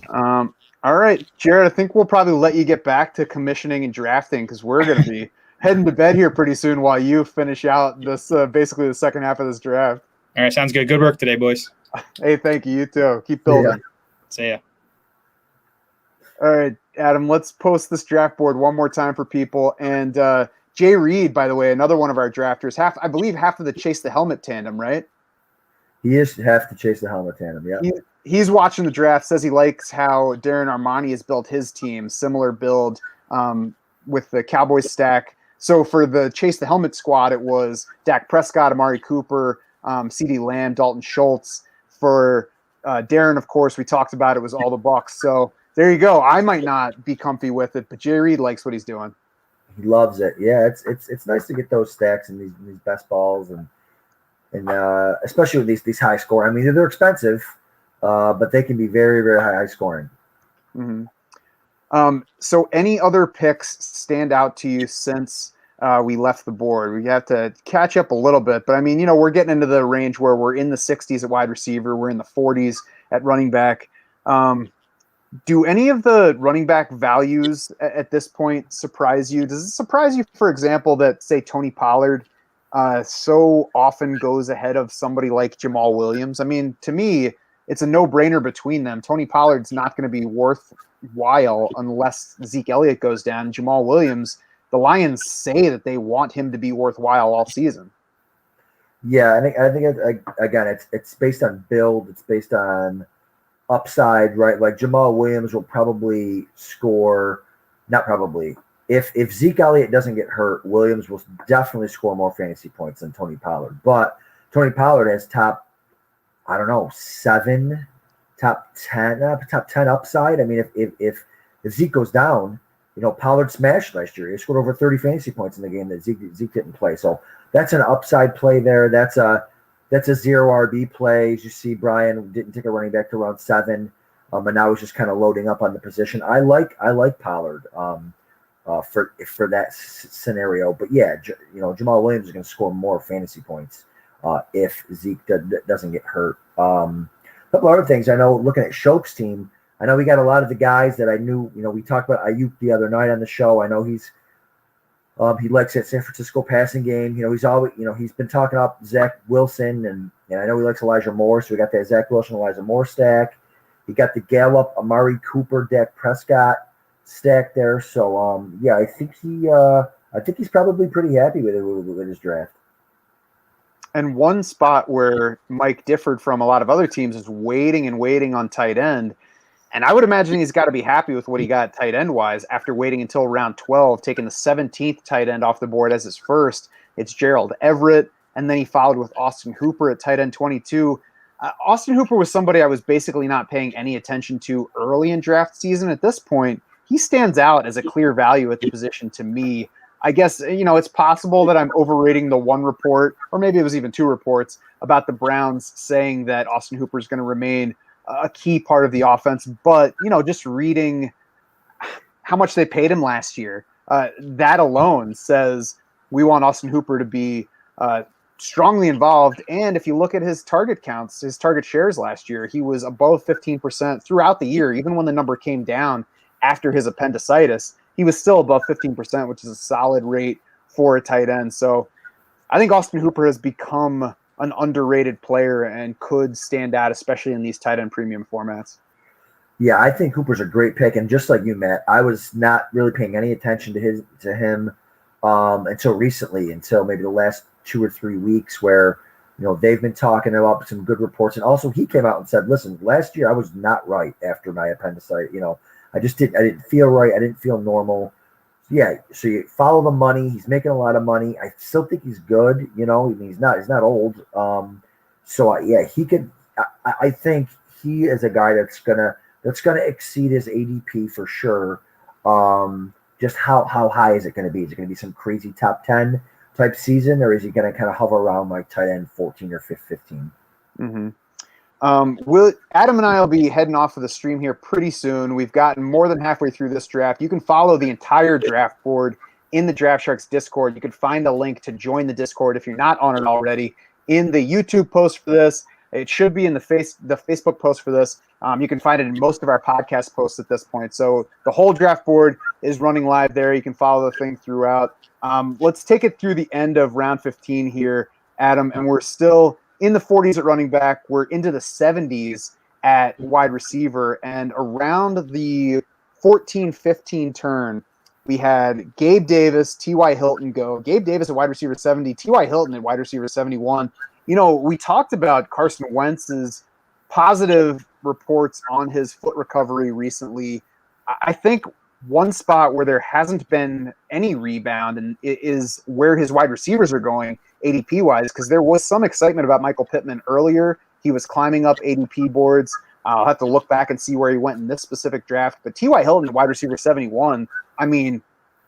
All right, Jared, I think we'll probably let you get back to commissioning and drafting because we're going to be heading to bed here pretty soon while you finish out this basically the second half of this draft. All right, sounds good. Good work today, boys. Hey, thank you. You too. Keep building. Yeah. See ya. All right, Adam, let's post this draft board one more time for people. And Jay Reed, by the way, another one of our drafters, I believe half of the Chase the Helmet tandem, right? He is half to Chase the Helmet tandem, yeah. He's watching the draft, says he likes how Darren Armani has built his team, similar build with the Cowboys stack. So for the Chase the Helmet squad, it was Dak Prescott, Amari Cooper, CeeDee Lamb, Dalton Schultz. For Darren, of course, we talked about it was all the Bucks. So there you go. I might not be comfy with it, but Jay Reed likes what he's doing. He loves it. Yeah, it's nice to get those stacks and these best balls and especially with these high score. I mean, they're expensive, but they can be very, very high scoring. Mm-hmm. So any other picks stand out to you since we left the board? We have to catch up a little bit, but I mean, we're getting into the range where we're in the 60s at wide receiver. We're in the 40s at running back. Do any of the running back values at this point surprise you? Does it surprise you, for example, that, say, Tony Pollard so often goes ahead of somebody like Jamal Williams? I mean, to me, it's a no-brainer between them. Tony Pollard's not going to be worthwhile unless Zeke Elliott goes down. Jamal Williams, the Lions say that they want him to be worthwhile all season. Yeah, I think again, it's based on build. It's based on upside, right? Like Jamal Williams will probably score, not probably. If Zeke Elliott doesn't get hurt, Williams will definitely score more fantasy points than Tony Pollard. But Tony Pollard has top 7, top 10 upside. I mean, if Zeke goes down, Pollard smashed last year. He scored over 30 fantasy points in the game that Zeke didn't play. So that's an upside play there. That's a 0 RB play. As you see, Brian didn't take a running back to round 7, and now he's just kind of loading up on the position. I like Pollard for that scenario. But yeah, Jamal Williams is going to score more fantasy points if Zeke doesn't get hurt. A couple other things I know. Looking at Shoke's team, I know we got a lot of the guys that I knew. We talked about Ayuk the other night on the show. I know he likes that San Francisco passing game. He's always, he's been talking up Zach Wilson, and I know he likes Elijah Moore. So we got that Zach Wilson, Elijah Moore stack. He got the Gallup, Amari Cooper, Dak Prescott stack there. So yeah, I think he's probably pretty happy with his draft. And one spot where Mike differed from a lot of other teams is waiting on tight end. And I would imagine he's got to be happy with what he got tight end wise after waiting until round 12, taking the 17th tight end off the board as his first. It's Gerald Everett, and then he followed with Austin Hooper at tight end 22. Austin Hooper was somebody I was basically not paying any attention to early in draft season. At this point, he stands out as a clear value at the position to me. I guess, it's possible that I'm overrating the one report, or maybe it was even two reports, about the Browns saying that Austin Hooper is going to remain a key part of the offense. But, just reading how much they paid him last year, that alone says we want Austin Hooper to be strongly involved. And if you look at his target counts, his target shares last year, he was above 15% throughout the year. Even when the number came down after his appendicitis, he was still above 15%, which is a solid rate for a tight end. So I think Austin Hooper has become an underrated player and could stand out, especially in these tight end premium formats. Yeah, I think Hooper's a great pick. And just like you, Matt, I was not really paying any attention to him until recently, until maybe the last 2 or 3 weeks, where they've been talking about some good reports. And also he came out and said, listen, last year I was not right after my appendicitis. I didn't feel right. I didn't feel normal. Yeah. So you follow the money. He's making a lot of money. I still think he's good. He's not old. He could, I think he is a guy that's gonna exceed his ADP for sure. Just how high is it going to be? Is it going to be some crazy top 10 type season, or is he going to kind of hover around like tight end 14 or 15? Mm-hmm. Adam and I will be heading off of the stream here pretty soon. We've gotten more than halfway through this draft. You can follow the entire draft board in the Draft Sharks Discord. You can find a link to join the Discord if you're not on it already in the YouTube post for this. It should be in the Facebook post for this. You can find it in most of our podcast posts at this point. So the whole draft board is running live there. You can follow the thing throughout. Let's take it through the end of round 15 here, Adam, and we're still in the 40s at running back. We're into the 70s at wide receiver, and around the 14-15 turn, we had Gabe Davis, T.Y. Hilton go. Gabe Davis at wide receiver 70, T.Y. Hilton at wide receiver 71. We talked about Carson Wentz's positive reports on his foot recovery recently. I think one spot where there hasn't been any rebound and is where his wide receivers are going ADP wise, because there was some excitement about Michael Pittman earlier. He was climbing up ADP boards. I'll have to look back and see where he went in this specific draft. But T.Y. Hilton, wide receiver 71, I mean,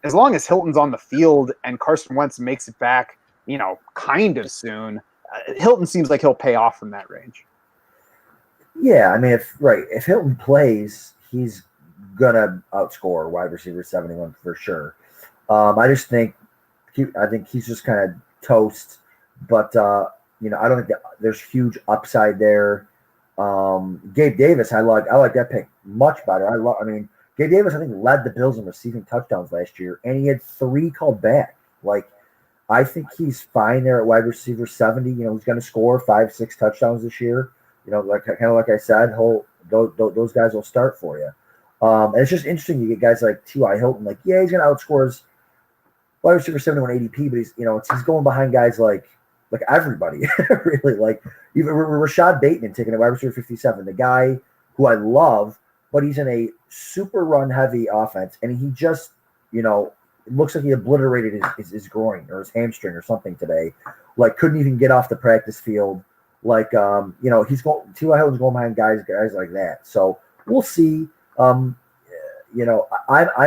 as long as Hilton's on the field and Carson Wentz makes it back, kind of soon, Hilton seems like he'll pay off from that range. Yeah, I mean, if Hilton plays, he's gonna outscore wide receiver 71 for sure. I just think he's just kind of toast, but I don't think there's huge upside there. Gabe Davis, I like that pick much better. Gabe Davis, I think, led the Bills in receiving touchdowns last year, and he had 3 called back. I think he's fine there at wide receiver 70. He's going to score 5-6 touchdowns this year. Like I said, those guys will start for you. And it's just interesting. You get guys like T.Y. Hilton. He's going to outscore his wide receiver 71 ADP, but he's going behind guys like everybody, really. Even Rashad Bateman taking a wide receiver 57, the guy who I love, but he's in a super run heavy offense, and he just it looks like he obliterated his groin or his hamstring or something today. Couldn't even get off the practice field. He's going. T.Y. Hilton's going behind guys like that. So we'll see. I'm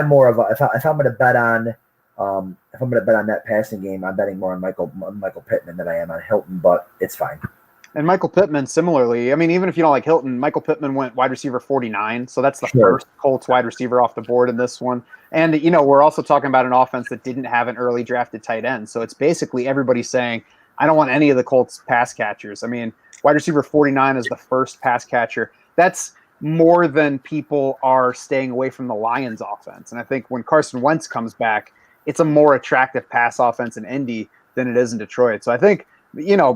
more of a if I'm going to bet on that passing game, I'm betting more on Michael Pittman than I am on Hilton. But it's fine. And Michael Pittman, similarly, I mean, even if you don't like Hilton, Michael Pittman went wide receiver 49. So that's the first Colts wide receiver off the board in this one. And, we're also talking about an offense that didn't have an early drafted tight end. So it's basically everybody saying, I don't want any of the Colts pass catchers. I mean, wide receiver 49 is the first pass catcher. That's more than people are staying away from the Lions offense. And I think when Carson Wentz comes back, it's a more attractive pass offense in Indy than it is in Detroit. So I think,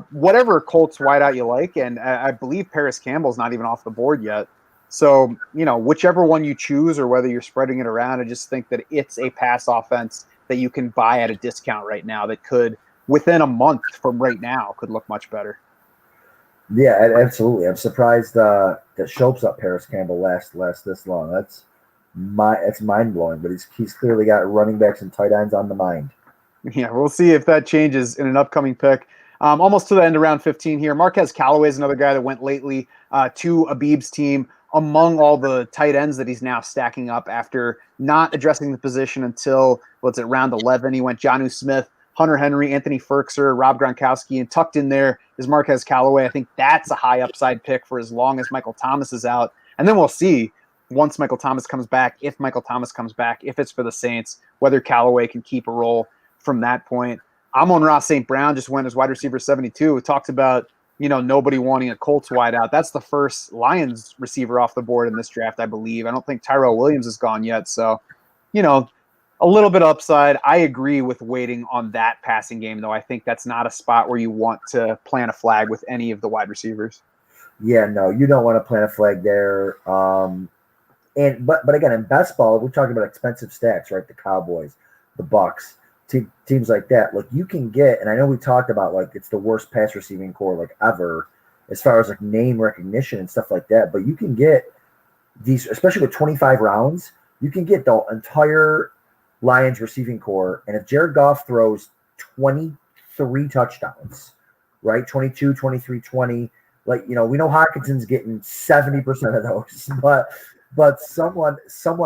whatever Colts wideout you like, and I believe Paris Campbell's not even off the board yet. So, whichever one you choose or whether you're spreading it around, I just think that it's a pass offense that you can buy at a discount right now that could, within a month from right now, could look much better. Yeah, absolutely. I'm surprised that Shope's up Paris Campbell last this long. That's mind blowing. But he's clearly got running backs and tight ends on the mind. Yeah, we'll see if that changes in an upcoming pick. Almost to the end of round 15 here. Marquez Callaway is another guy that went lately to Abib's team among all the tight ends that he's now stacking up after not addressing the position until, round 11. He went Jonnu Smith, Hunter Henry, Anthony Ferkser, Rob Gronkowski, and tucked in there is Marquez Callaway. I think that's a high upside pick for as long as Michael Thomas is out. And then we'll see once Michael Thomas comes back, if Michael Thomas comes back, if it's for the Saints, whether Callaway can keep a role from that point. Amon-Ra St. Brown just went as wide receiver 72. We talked about, nobody wanting a Colts wideout. That's the first Lions receiver off the board in this draft, I believe. I don't think Tyrell Williams is gone yet. So, a little bit upside. I agree with waiting on that passing game, though. I think that's not a spot where you want to plant a flag with any of the wide receivers. Yeah, no, you don't want to plant a flag there. But again, in best ball, we're talking about expensive stacks, right? The Cowboys, the Bucks. Teams like that, like you can get, and I know we talked about like it's the worst pass receiving core like ever as far as like name recognition and stuff like that, but you can get these, especially with 25 rounds, you can get the entire Lions receiving core, and if Jared Goff throws 23 touchdowns, right, 22, 23, 20, like, we know Hawkinson's getting 70% of those, but someone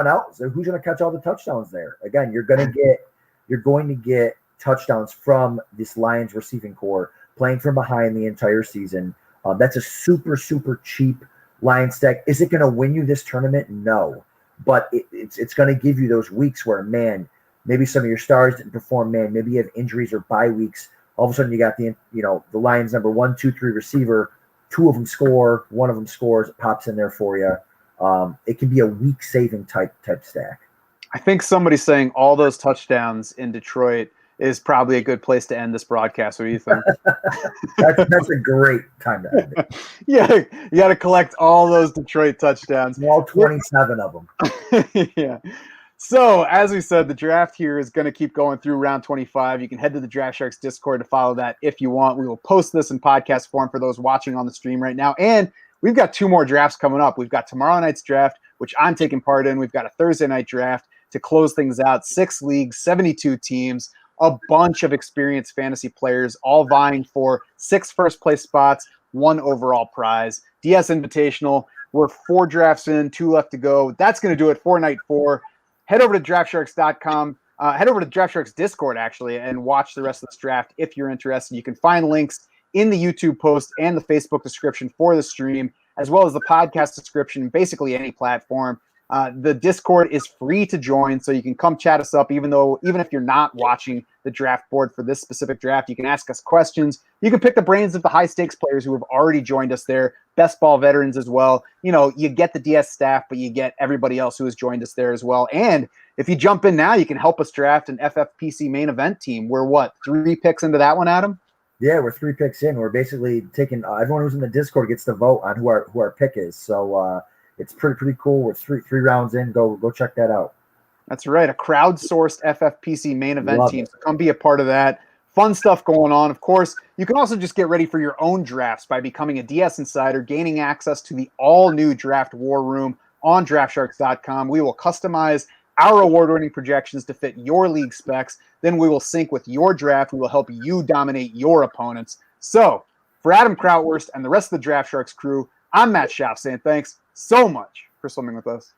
else, who's going to catch all the touchdowns there? Again, you're going to get touchdowns from this Lions receiving core playing from behind the entire season. That's a super, super cheap Lions stack. Is it going to win you this tournament? No. But it's going to give you those weeks where, man, maybe some of your stars didn't perform, man, maybe you have injuries or bye weeks. All of a sudden you got the Lions number 1, 2, 3 receiver. 2 of them score, 1 of them scores, it pops in there for you. It can be a week saving type stack. I think somebody saying all those touchdowns in Detroit is probably a good place to end this broadcast. What do you think? that's a great time to end it. Yeah, you got to collect all those Detroit touchdowns. All 27 of them. Yeah. So, as we said, the draft here is going to keep going through round 25. You can head to the Draft Sharks Discord to follow that if you want. We will post this in podcast form for those watching on the stream right now. And we've got 2 more drafts coming up. We've got tomorrow night's draft, which I'm taking part in. We've got a Thursday night draft to close things out. 6 leagues, 72 teams, a bunch of experienced fantasy players, all vying for 6 first-place spots, 1 overall prize. DS Invitational, we're 4 drafts in, 2 left to go. That's going to do it for night 4. Head over to DraftSharks.com. Head over to DraftSharks Discord, actually, and watch the rest of this draft if you're interested. You can find links in the YouTube post and the Facebook description for the stream, as well as the podcast description, basically any platform. The Discord is free to join, so you can come chat us up, even if you're not watching the draft board for this specific draft. You can ask us questions. You can pick the brains of the high-stakes players who have already joined us there, best ball veterans as well. You get the DS staff, but you get everybody else who has joined us there as well. And if you jump in now, you can help us draft an FFPC main event team. We're 3 picks into that one, Adam? Yeah, we're 3 picks in. We're basically taking everyone who's in the Discord gets to vote on who our pick is. So it's pretty cool. We're three rounds in. Go check that out. That's right. A crowdsourced FFPC main event team. So come be a part of that. Fun stuff going on. Of course, you can also just get ready for your own drafts by becoming a DS Insider, gaining access to the all-new Draft War Room on DraftSharks.com. We will customize our award-winning projections to fit your league specs. Then we will sync with your draft. We will help you dominate your opponents. So, for Adam Krautwurst and the rest of the Draft Sharks crew, I'm Matt Schaff saying thanks so much for swimming with us.